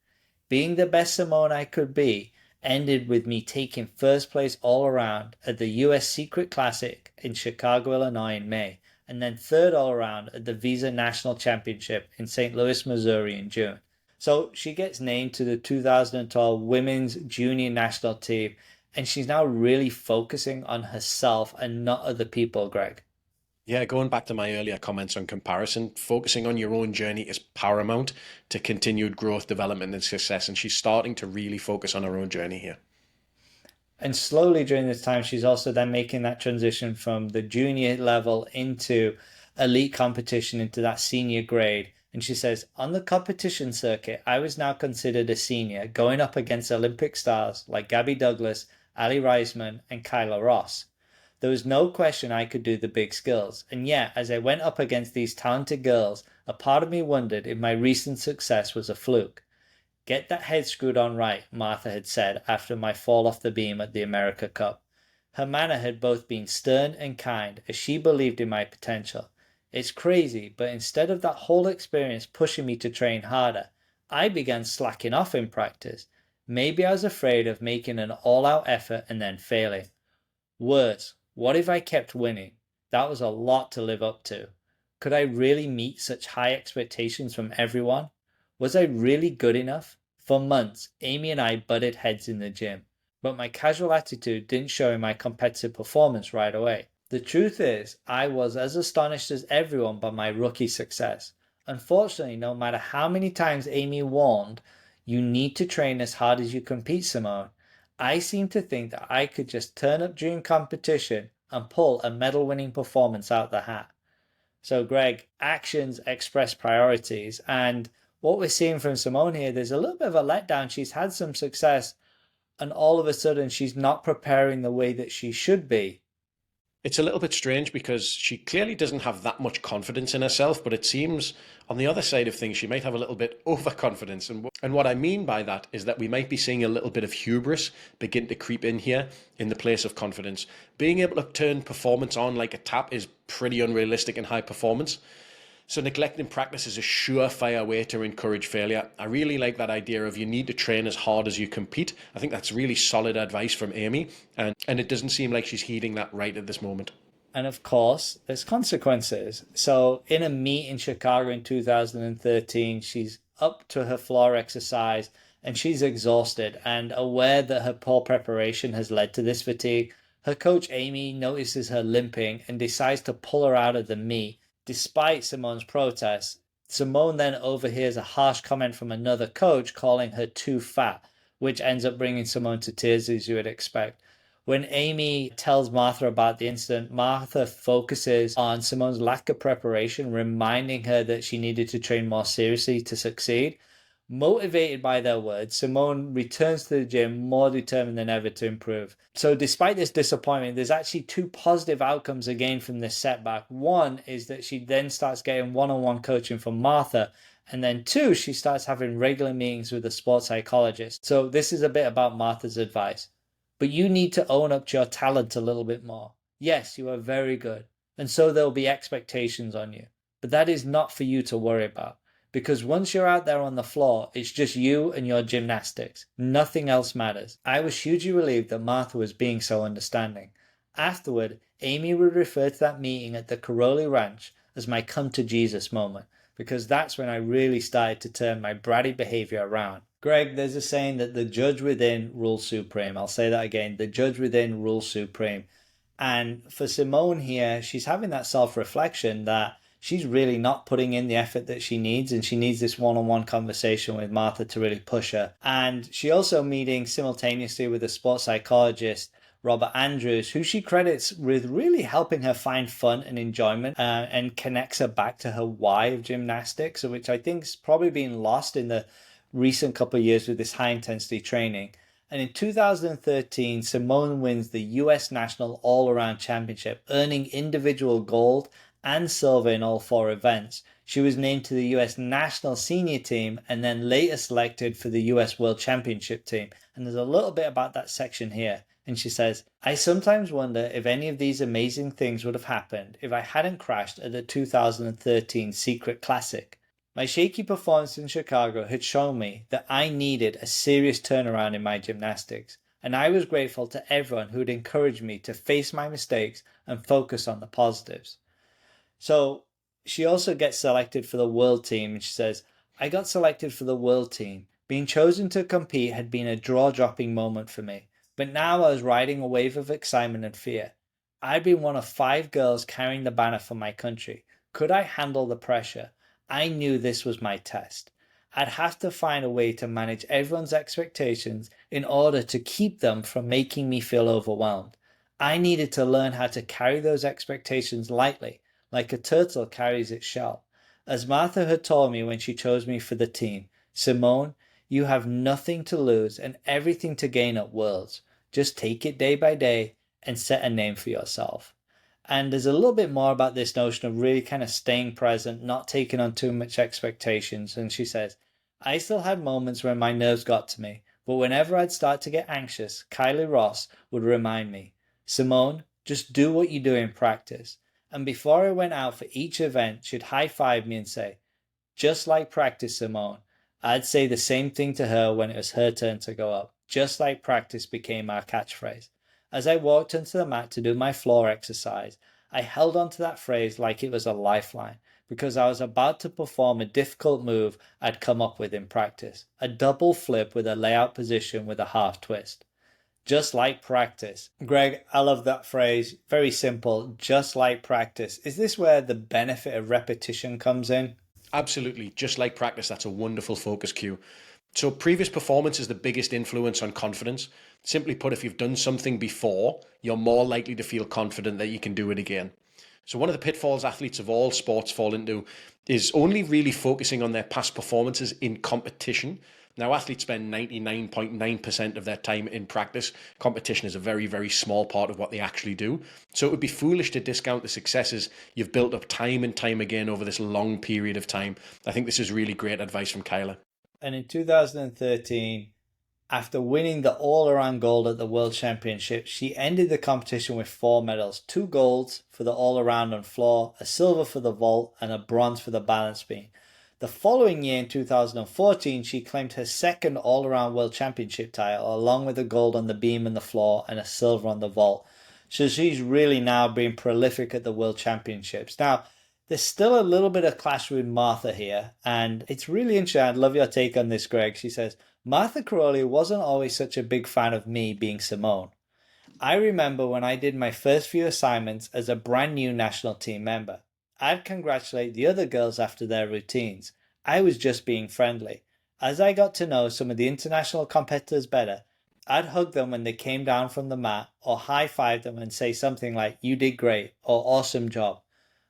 Being the best Simone I could be ended with me taking first place all around at the US Secret Classic in Chicago, Illinois in May, and then third all around at the Visa National Championship in St. Louis, Missouri in June. So she gets named to the 2012 Women's Junior National Team, and she's now really focusing on herself and not other people, Greg.
Yeah, going back to my earlier comments on comparison, focusing on your own journey is paramount to continued growth, development, and success. And she's starting to really focus on her own journey here.
And slowly during this time, she's also then making that transition from the junior level into elite competition, into that senior grade. And she says, on the competition circuit, I was now considered a senior, going up against Olympic stars like Gabby Douglas, Ali Reisman, and Kyla Ross. There was no question I could do the big skills, and yet, as I went up against these talented girls, a part of me wondered if my recent success was a fluke. Get that head screwed on right, Martha had said after my fall off the beam at the America Cup. Her manner had both been stern and kind, as she believed in my potential. It's crazy, but instead of that whole experience pushing me to train harder, I began slacking off in practice. Maybe I was afraid of making an all-out effort and then failing. Worse, what if I kept winning? That was a lot to live up to. Could I really meet such high expectations from everyone? Was I really good enough? For months, Amy and I butted heads in the gym, but my casual attitude didn't show in my competitive performance right away. The truth is, I was as astonished as everyone by my rookie success. Unfortunately, no matter how many times Amy warned, you need to train as hard as you compete, Simone, I seemed to think that I could just turn up during competition and pull a medal-winning performance out the hat. So, Greg, actions express priorities, and what we're seeing from Simone here, there's a little bit of a letdown. She's had some success, and all of a sudden she's not preparing the way that she should be.
It's a little bit strange because she clearly doesn't have that much confidence in herself, but it seems on the other side of things, she might have a little bit overconfidence. And what I mean by that is that we might be seeing a little bit of hubris begin to creep in here in the place of confidence. Being able to turn performance on like a tap is pretty unrealistic in high performance. So neglecting practice is a surefire way to encourage failure. I really like that idea of you need to train as hard as you compete. I think that's really solid advice from Amy, and it doesn't seem like she's heeding that right at this moment.
And of course, there's consequences. So in a meet in Chicago in 2013, she's up to her floor exercise and she's exhausted and aware that her poor preparation has led to this fatigue. Her coach Amy notices her limping and decides to pull her out of the meet. Despite Simone's protests, Simone then overhears a harsh comment from another coach calling her too fat, which ends up bringing Simone to tears, as you would expect. When Amy tells Martha about the incident, Martha focuses on Simone's lack of preparation, reminding her that she needed to train more seriously to succeed. Motivated by their words, Simone returns to the gym more determined than ever to improve. So, despite this disappointment, there's actually two positive outcomes again from this setback. One is that she then starts getting one on one coaching from Martha. And then two, she starts having regular meetings with a sports psychologist. So, this is a bit about Martha's advice. But you need to own up to your talent a little bit more. Yes, you are very good. And so there'll be expectations on you. But that is not for you to worry about. Because once you're out there on the floor, it's just you and your gymnastics. Nothing else matters. I was hugely relieved that Martha was being so understanding. Afterward, Amy would refer to that meeting at the Caroli Ranch as my come to Jesus moment, because that's when I really started to turn my bratty behavior around. Greg, there's a saying that the judge within rules supreme. I'll say that again. The judge within rules supreme. And for Simone here, she's having that self-reflection that she's really not putting in the effort that she needs, and she needs this one-on-one conversation with Martha to really push her. And she also meeting simultaneously with a sports psychologist, Robert Andrews, who she credits with really helping her find fun and enjoyment, and connects her back to her why of gymnastics, which I think is probably been lost in the recent couple of years with this high intensity training. And in 2013, Simone wins the US National All Around Championship, earning individual gold and silver in all four events. She was named to the US National Senior Team and then later selected for the US World Championship team. And there's a little bit about that section here. And she says, I sometimes wonder if any of these amazing things would have happened if I hadn't crashed at the 2013 Secret Classic. My shaky performance in Chicago had shown me that I needed a serious turnaround in my gymnastics, and I was grateful to everyone who had encouraged me to face my mistakes and focus on the positives. So she also gets selected for the world team, and she says, I got selected for the world team. Being chosen to compete had been a jaw-dropping moment for me, but now I was riding a wave of excitement and fear. I'd been one of 5 girls carrying the banner for my country. Could I handle the pressure? I knew this was my test. I'd have to find a way to manage everyone's expectations in order to keep them from making me feel overwhelmed. I needed to learn how to carry those expectations lightly, like a turtle carries its shell. As Martha had told me when she chose me for the team, Simone, you have nothing to lose and everything to gain at Worlds. Just take it day by day and set a name for yourself. And there's a little bit more about this notion of really kind of staying present, not taking on too much expectations. And she says, I still had moments when my nerves got to me, but whenever I'd start to get anxious, Kylie Ross would remind me, Simone, just do what you do in practice. And before I went out for each event, she'd high-five me and say, just like practice, Simone. I'd say the same thing to her when it was her turn to go up. Just like practice became our catchphrase. As I walked onto the mat to do my floor exercise, I held onto that phrase like it was a lifeline, because I was about to perform a difficult move I'd come up with in practice, a double flip with a layout position with a half twist. Just like practice. Greg, I love that phrase. Very simple, just like practice. Is this where the benefit of repetition comes in?
Absolutely. Just like practice, that's a wonderful focus cue. So previous performance is the biggest influence on confidence. Simply put, if you've done something before, you're more likely to feel confident that you can do it again. So one of the pitfalls athletes of all sports fall into is only really focusing on their past performances in competition. Now, athletes spend 99.9% of their time in practice. Competition is a very, very small part of what they actually do. So it would be foolish to discount the successes you've built up time and time again over this long period of time. I think this is really great advice from Kyla.
And in 2013, after winning the all-around gold at the World Championships, she ended the competition with 4 medals, 2 golds for the all-around on floor, a silver for the vault, and a bronze for the balance beam. The following year, in 2014, she claimed her second all-around World Championship title, along with a gold on the beam and the floor and a silver on the vault. So she's really now being prolific at the World Championships. Now, there's still a little bit of clash with Martha here, and it's really interesting. I'd love your take on this, Greg. She says, Martha Caroli wasn't always such a big fan of me being Simone. I remember when I did my first few assignments as a brand new national team member. I'd congratulate the other girls after their routines. I was just being friendly. As I got to know some of the international competitors better, I'd hug them when they came down from the mat or high five them and say something like, "You did great," or "Awesome job."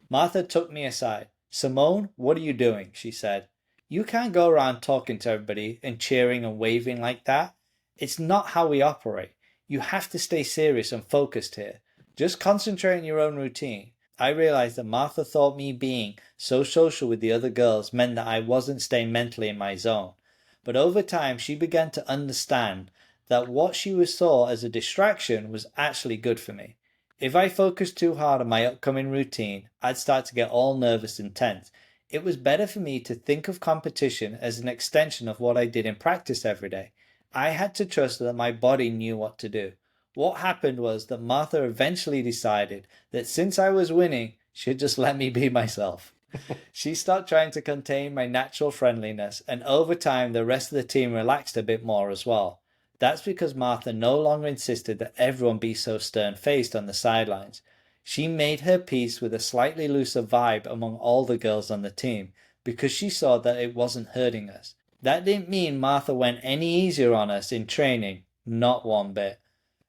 Martha took me aside. "Simone, what are you doing?" she said. "You can't go around talking to everybody and cheering and waving like that. It's not how we operate. You have to stay serious and focused here. Just concentrate on your own routine." I realized that Martha thought me being so social with the other girls meant that I wasn't staying mentally in my zone. But over time, she began to understand that what she saw as a distraction was actually good for me. If I focused too hard on my upcoming routine, I'd start to get all nervous and tense. It was better for me to think of competition as an extension of what I did in practice every day. I had to trust that my body knew what to do. What happened was that Martha eventually decided that since I was winning, she'd just let me be myself. She stopped trying to contain my natural friendliness, and over time, the rest of the team relaxed a bit more as well. That's because Martha no longer insisted that everyone be so stern-faced on the sidelines. She made her peace with a slightly looser vibe among all the girls on the team because she saw that it wasn't hurting us. That didn't mean Martha went any easier on us in training, not one bit.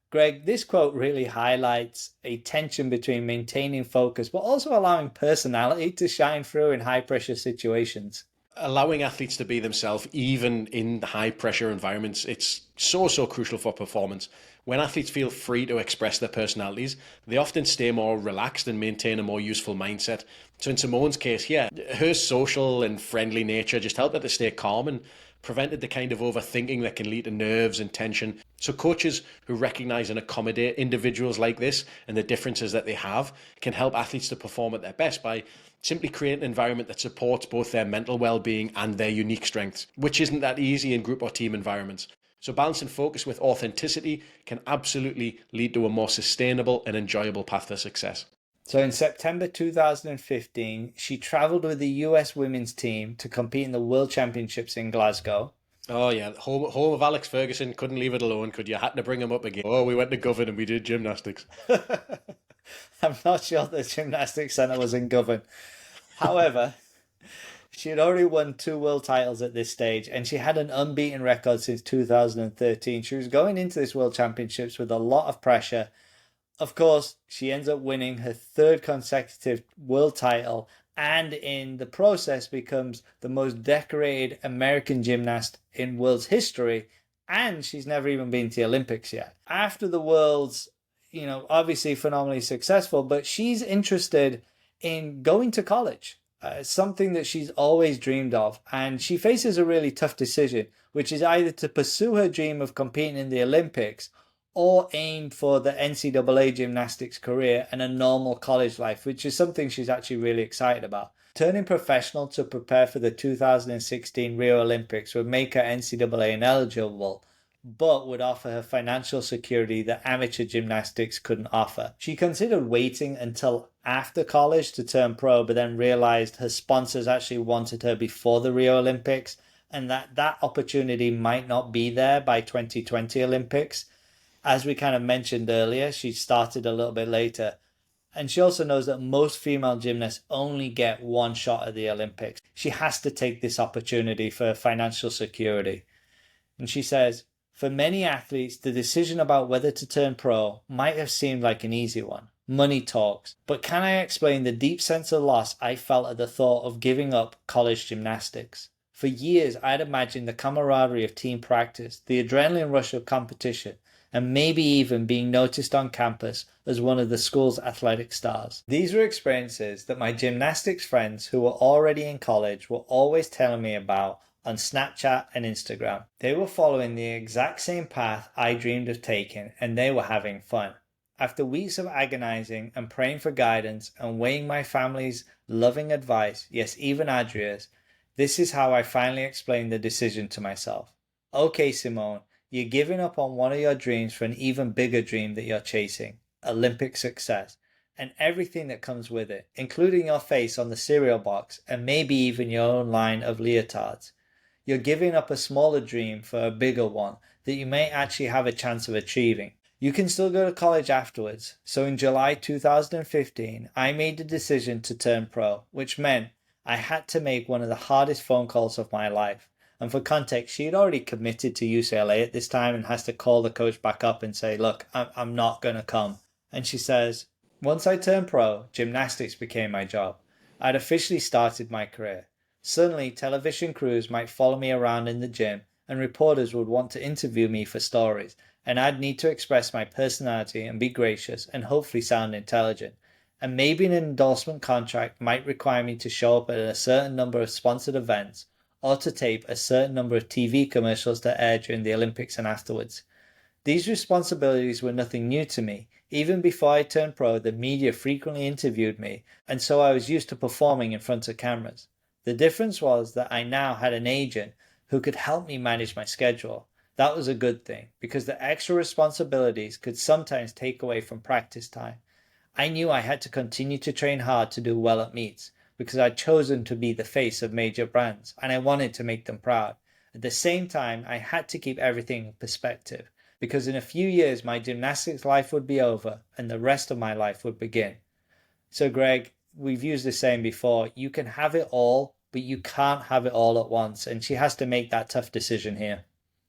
Greg, this quote really highlights a tension between maintaining focus but also allowing personality to shine through in high pressure situations.
Allowing athletes to be themselves, even in high pressure environments, it's so crucial for performance. When athletes feel free to express their personalities, they often stay more relaxed and maintain a more useful mindset. So in Simone's case, yeah, her social and friendly nature just helped her to stay calm and prevented the kind of overthinking that can lead to nerves and tension. So coaches who recognize and accommodate individuals like this and the differences that they have can help athletes to perform at their best by simply creating an environment that supports both their mental well-being and their unique strengths, which isn't that easy in group or team environments. So balancing focus with authenticity can absolutely lead to a more sustainable and enjoyable path to success.
So in September 2015, she travelled with the US women's team to compete in the World Championships in Glasgow.
Oh yeah, home of Alex Ferguson. Couldn't leave it alone. Could you? Had to bring him up again. Oh, we went to Govan and we did gymnastics.
I'm not sure the gymnastics centre was in Govan. However, she had already won 2 world titles at this stage, and she had an unbeaten record since 2013. She was going into this World Championships with a lot of pressure. Of course, she ends up winning her third consecutive world title and in the process becomes the most decorated American gymnast in world's history, and she's never even been to the Olympics yet. After the Worlds, obviously phenomenally successful, but she's interested in going to college. Something that she's always dreamed of, and she faces a really tough decision, which is either to pursue her dream of competing in the Olympics or aim for the NCAA gymnastics career and a normal college life, which is something she's actually really excited about. Turning professional to prepare for the 2016 Rio Olympics would make her NCAA ineligible, but would offer her financial security that amateur gymnastics couldn't offer. She considered waiting until after college to turn pro, but then realized her sponsors actually wanted her before the Rio Olympics and that opportunity might not be there by 2020 Olympics. As we kind of mentioned earlier, she started a little bit later. And she also knows that most female gymnasts only get one shot at the Olympics. She has to take this opportunity for financial security. And she says, "For many athletes, the decision about whether to turn pro might have seemed like an easy one. Money talks. But can I explain the deep sense of loss I felt at the thought of giving up college gymnastics? For years, I'd imagined the camaraderie of team practice, the adrenaline rush of competition, and maybe even being noticed on campus as one of the school's athletic stars. These were experiences that my gymnastics friends who were already in college were always telling me about on Snapchat and Instagram. They were following the exact same path I dreamed of taking, and they were having fun. After weeks of agonizing and praying for guidance and weighing my family's loving advice, yes, even Adria's, this is how I finally explained the decision to myself. Okay, Simone, you're giving up on one of your dreams for an even bigger dream that you're chasing, Olympic success, and everything that comes with it, including your face on the cereal box and maybe even your own line of leotards. You're giving up a smaller dream for a bigger one that you may actually have a chance of achieving. You can still go to college afterwards. So in July 2015, I made the decision to turn pro, which meant I had to make one of the hardest phone calls of my life. And for context, she had already committed to UCLA at this time and has to call the coach back up and say, look, I'm not going to come. And she says, once I turned pro, gymnastics became my job. I'd officially started my career. Suddenly, television crews might follow me around in the gym and reporters would want to interview me for stories, and I'd need to express my personality and be gracious and hopefully sound intelligent. And maybe an endorsement contract might require me to show up at a certain number of sponsored events or to tape a certain number of TV commercials to air during the Olympics and afterwards. These responsibilities were nothing new to me. Even before I turned pro, the media frequently interviewed me, and so I was used to performing in front of cameras. The difference was that I now had an agent who could help me manage my schedule. That was a good thing, because the extra responsibilities could sometimes take away from practice time. I knew I had to continue to train hard to do well at meets, because I'd chosen to be the face of major brands, and I wanted to make them proud. At the same time, I had to keep everything in perspective, because in a few years my gymnastics life would be over and the rest of my life would begin. So, Greg, we've used this saying before, you can have it all, but you can't have it all at once. And she has to make that tough decision here.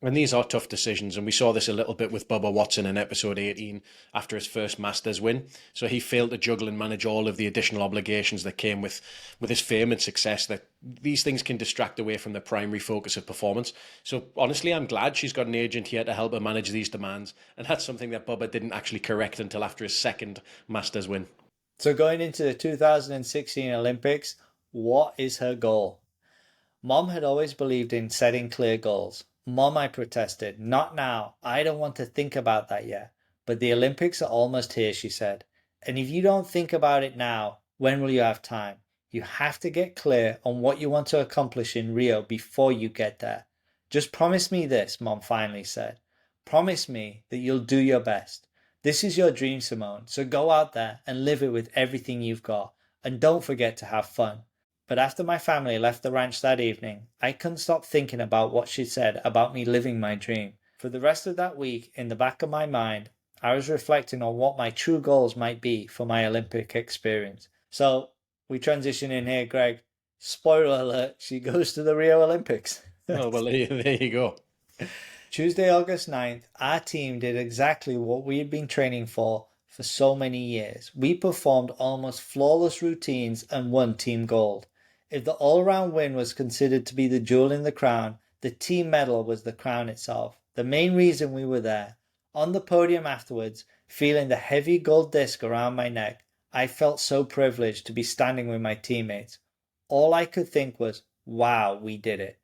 And these are tough decisions, and we saw this a little bit with Bubba Watson in episode 18 after his first Masters win. So he failed to juggle and manage all of the additional obligations that came with his fame and success. That these things can distract away from the primary focus of performance. So honestly, I'm glad she's got an agent here to help her manage these demands, and that's something that Bubba didn't actually correct until after his second Masters win.
So going into the 2016 Olympics, what is her goal? Mom had always believed in setting clear goals. Mom, I protested. Not now. I don't want to think about that yet. But the Olympics are almost here, she said. And if you don't think about it now, when will you have time? You have to get clear on what you want to accomplish in Rio before you get there. Just promise me this, Mom finally said. Promise me that you'll do your best. This is your dream, Simone, so go out there and live it with everything you've got. And don't forget to have fun. But after my family left the ranch that evening, I couldn't stop thinking about what she said about me living my dream. For the rest of that week, in the back of my mind, I was reflecting on what my true goals might be for my Olympic experience. So we transition in here, Greg. Spoiler alert, she goes to the Rio Olympics.
Well, there you go.
Tuesday, August 9th, our team did exactly what we had been training for so many years. We performed almost flawless routines and won team gold. If the all-round win was considered to be the jewel in the crown, the team medal was the crown itself. The main reason we were there. On the podium afterwards, feeling the heavy gold disc around my neck, I felt so privileged to be standing with my teammates. All I could think was, wow, we did it.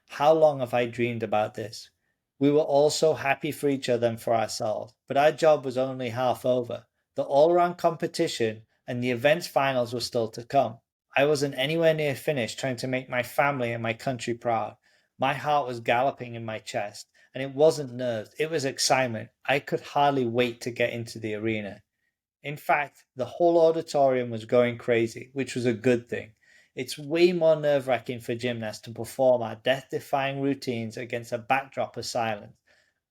How long have I dreamed about this? We were all so happy for each other and for ourselves, but our job was only half over. The all-round competition and the events finals were still to come. I wasn't anywhere near finished trying to make my family and my country proud. My heart was galloping in my chest, and it wasn't nerves, it was excitement. I could hardly wait to get into the arena. In fact, the whole auditorium was going crazy, which was a good thing. It's way more nerve-wracking for gymnasts to perform our death-defying routines against a backdrop of silence.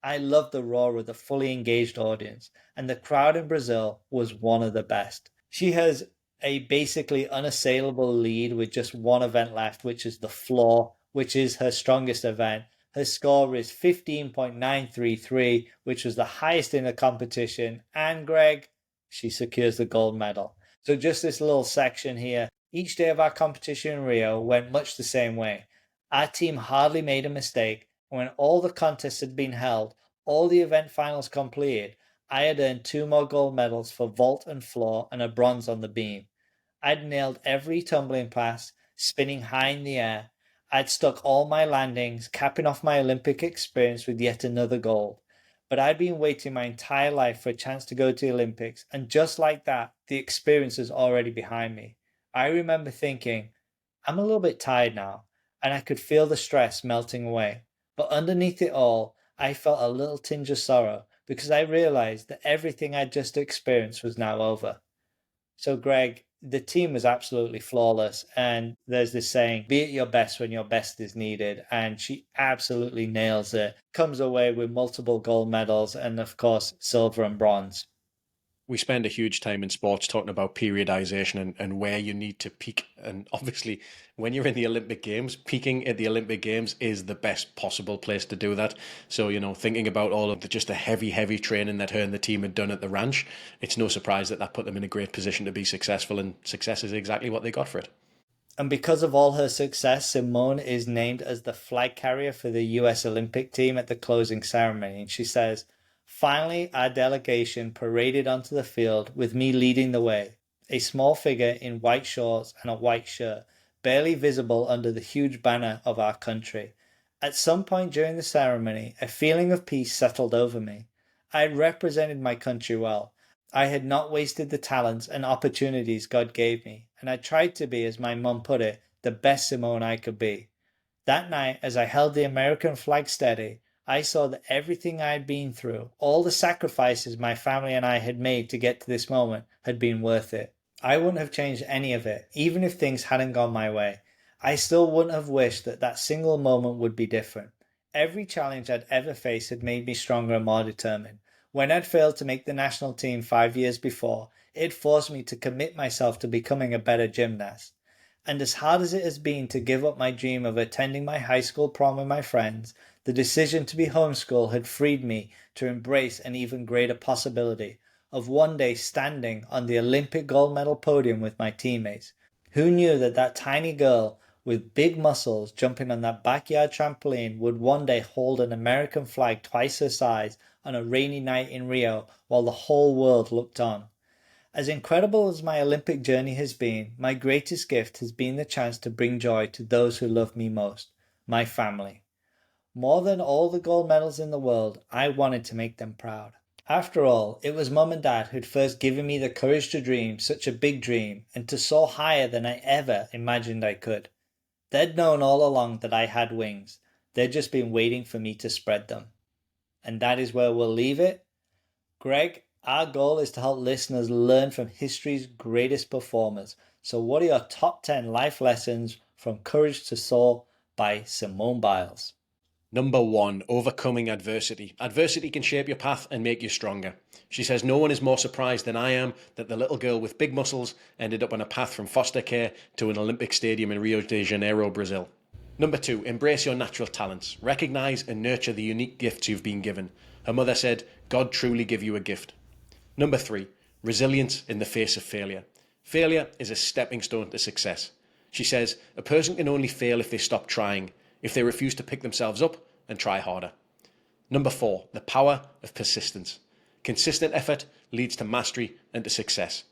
I loved the roar of the fully engaged audience, and the crowd in Brazil was one of the best. She has a basically unassailable lead with just one event left, which is the floor, which is her strongest event. Her score is 15.933, which was the highest in the competition. And Greg, she secures the gold medal. So just this little section here. Each day of our competition in Rio went much the same way. Our team hardly made a mistake. When all the contests had been held, all the event finals completed, I had earned 2 more gold medals for vault and floor and a bronze on the beam. I'd nailed every tumbling pass, spinning high in the air. I'd stuck all my landings, capping off my Olympic experience with yet another gold. But I'd been waiting my entire life for a chance to go to the Olympics, and just like that, the experience was already behind me. I remember thinking, I'm a little bit tired now, and I could feel the stress melting away. But underneath it all, I felt a little tinge of sorrow because I realized that everything I'd just experienced was now over. So, Greg, the team was absolutely flawless. And there's this saying, be at your best when your best is needed. And she absolutely nails it. Comes away with multiple gold medals and, of course, silver and bronze.
We spend a huge time in sports talking about periodization and where you need to peak. And obviously, when you're in the Olympic Games, peaking at the Olympic Games is the best possible place to do that. So, thinking about all of just the heavy training that her and the team had done at the ranch, it's no surprise that put them in a great position to be successful. And success is exactly what they got for it.
And because of all her success, Simone is named as the flag carrier for the US Olympic team at the closing ceremony. And she says, "Finally, our delegation paraded onto the field with me leading the way, a small figure in white shorts and a white shirt, barely visible under the huge banner of our country. At some point during the ceremony, a feeling of peace settled over me. I had represented my country well. I had not wasted the talents and opportunities God gave me, and I tried to be, as my mum put it, the best Simone I could be. That night, as I held the American flag steady, I saw that everything I had been through, all the sacrifices my family and I had made to get to this moment, had been worth it. I wouldn't have changed any of it, even if things hadn't gone my way. I still wouldn't have wished that single moment would be different. Every challenge I'd ever faced had made me stronger and more determined. When I'd failed to make the national team 5 years before, it forced me to commit myself to becoming a better gymnast. And as hard as it has been to give up my dream of attending my high school prom with my friends, the decision to be homeschooled had freed me to embrace an even greater possibility of one day standing on the Olympic gold medal podium with my teammates. Who knew that tiny girl with big muscles jumping on that backyard trampoline would one day hold an American flag twice her size on a rainy night in Rio while the whole world looked on? As incredible as my Olympic journey has been, my greatest gift has been the chance to bring joy to those who love me most, my family. More than all the gold medals in the world, I wanted to make them proud. After all, it was Mum and Dad who'd first given me the courage to dream such a big dream and to soar higher than I ever imagined I could. They'd known all along that I had wings. They'd just been waiting for me to spread them. And that is where we'll leave it. Greg, our goal is to help listeners learn from history's greatest performers. So what are your top 10 life lessons from Courage to Soar by Simone Biles?
Number 1, overcoming adversity. Adversity can shape your path and make you stronger. She says, no one is more surprised than I am that the little girl with big muscles ended up on a path from foster care to an Olympic stadium in Rio de Janeiro, Brazil. Number 2, embrace your natural talents. Recognize and nurture the unique gifts you've been given. Her mother said, God truly give you a gift. Number 3, resilience in the face of failure. Failure is a stepping stone to success. She says, a person can only fail if they stop trying, if they refuse to pick themselves up and try harder. Number 4, the power of persistence. Consistent effort leads to mastery and to success.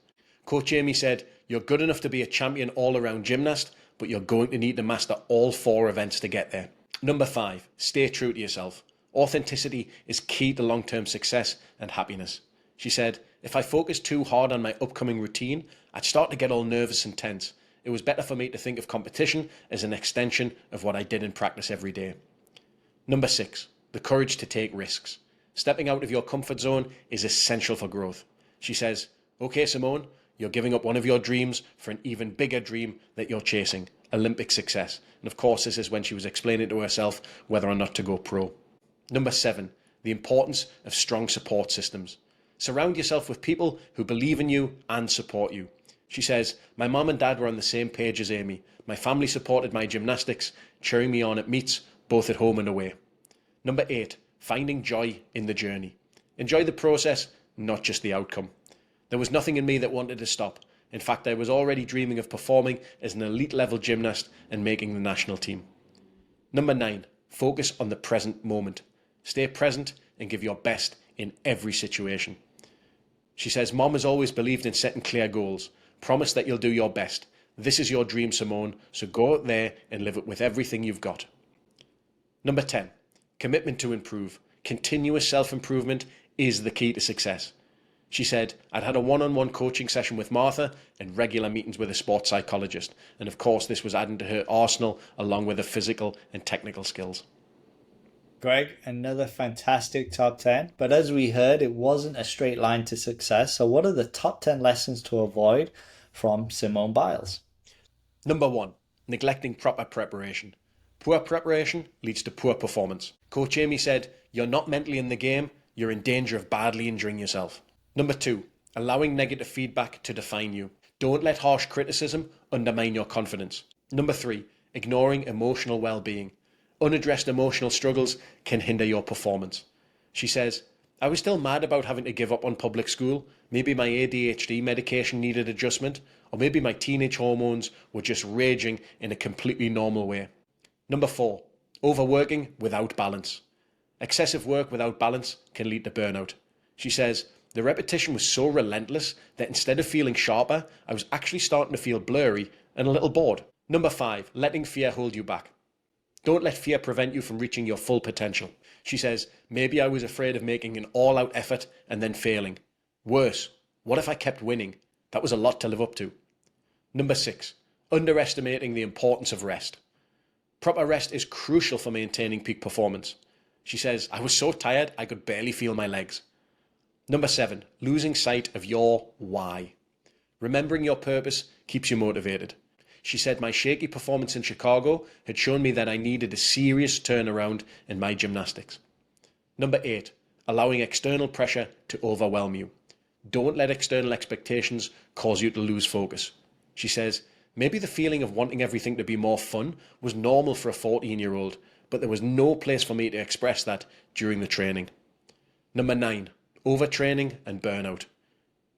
Coach Amy said, you're good enough to be a champion all-around gymnast, but you're going to need to master all 4 events to get there. Number 5, stay true to yourself. Authenticity is key to long-term success and happiness. She said, if I focused too hard on my upcoming routine, I'd start to get all nervous and tense. It was better for me to think of competition as an extension of what I did in practice every day. Number 6, the courage to take risks. Stepping out of your comfort zone is essential for growth. She says, okay, Simone, you're giving up one of your dreams for an even bigger dream that you're chasing, Olympic success. And of course, this is when she was explaining to herself whether or not to go pro. Number 7, the importance of strong support systems. Surround yourself with people who believe in you and support you. She says, my mum and dad were on the same page as Amy. My family supported my gymnastics, cheering me on at meets, both at home and away. Number 8, finding joy in the journey. Enjoy the process, not just the outcome. There was nothing in me that wanted to stop. In fact, I was already dreaming of performing as an elite level gymnast and making the national team. Number 9, focus on the present moment. Stay present and give your best in every situation. She says, Mom has always believed in setting clear goals. Promise that you'll do your best. This is your dream, Simone, so go out there and live it with everything you've got. Number 10, commitment to improve. Continuous self-improvement is the key to success. She said, I'd had a one-on-one coaching session with Martha and regular meetings with a sports psychologist. And of course, this was adding to her arsenal along with her physical and technical skills.
Greg, another fantastic top 10. But as we heard, it wasn't a straight line to success. So what are the top 10 lessons to avoid from Simone Biles?
Number 1, neglecting proper preparation. Poor preparation leads to poor performance. Coach Amy said, you're not mentally in the game, you're in danger of badly injuring yourself. Number 2, allowing negative feedback to define you. Don't let harsh criticism undermine your confidence. Number 3, ignoring emotional well-being. Unaddressed emotional struggles can hinder your performance. She says, I was still mad about having to give up on public school. Maybe my ADHD medication needed adjustment, or maybe my teenage hormones were just raging in a completely normal way. Number 4, overworking without balance. Excessive work without balance can lead to burnout. She says, the repetition was so relentless that instead of feeling sharper, I was actually starting to feel blurry and a little bored. Number 5, letting fear hold you back. Don't let fear prevent you from reaching your full potential. She says, maybe I was afraid of making an all-out effort and then failing. Worse, what if I kept winning? That was a lot to live up to. Number 6, underestimating the importance of rest. Proper rest is crucial for maintaining peak performance. She says, I was so tired I could barely feel my legs. Number 7, losing sight of your why. Remembering your purpose keeps you motivated. She said my shaky performance in Chicago had shown me that I needed a serious turnaround in my gymnastics. Number 8, allowing external pressure to overwhelm you. Don't let external expectations cause you to lose focus. She says, maybe the feeling of wanting everything to be more fun was normal for a 14-year-old, but there was no place for me to express that during the training. Number 9, overtraining and burnout.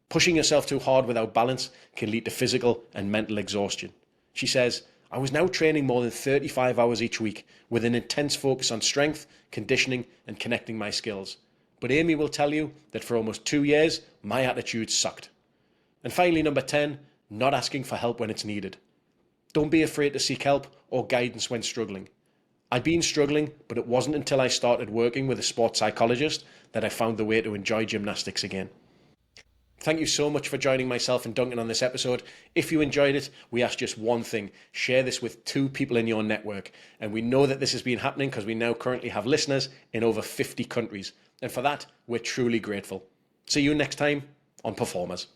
Pushing yourself too hard without balance can lead to physical and mental exhaustion. She says, I was now training more than 35 hours each week with an intense focus on strength, conditioning, and connecting my skills. But Amy will tell you that for almost 2 years, my attitude sucked. And finally, number 10, not asking for help when it's needed. Don't be afraid to seek help or guidance when struggling. I'd been struggling, but it wasn't until I started working with a sports psychologist that I found the way to enjoy gymnastics again. Thank you so much for joining myself and Duncan on this episode. If you enjoyed it, we ask just one thing. Share this with 2 people in your network. And we know that this has been happening because we now currently have listeners in over 50 countries. And for that, we're truly grateful. See you next time on Performers.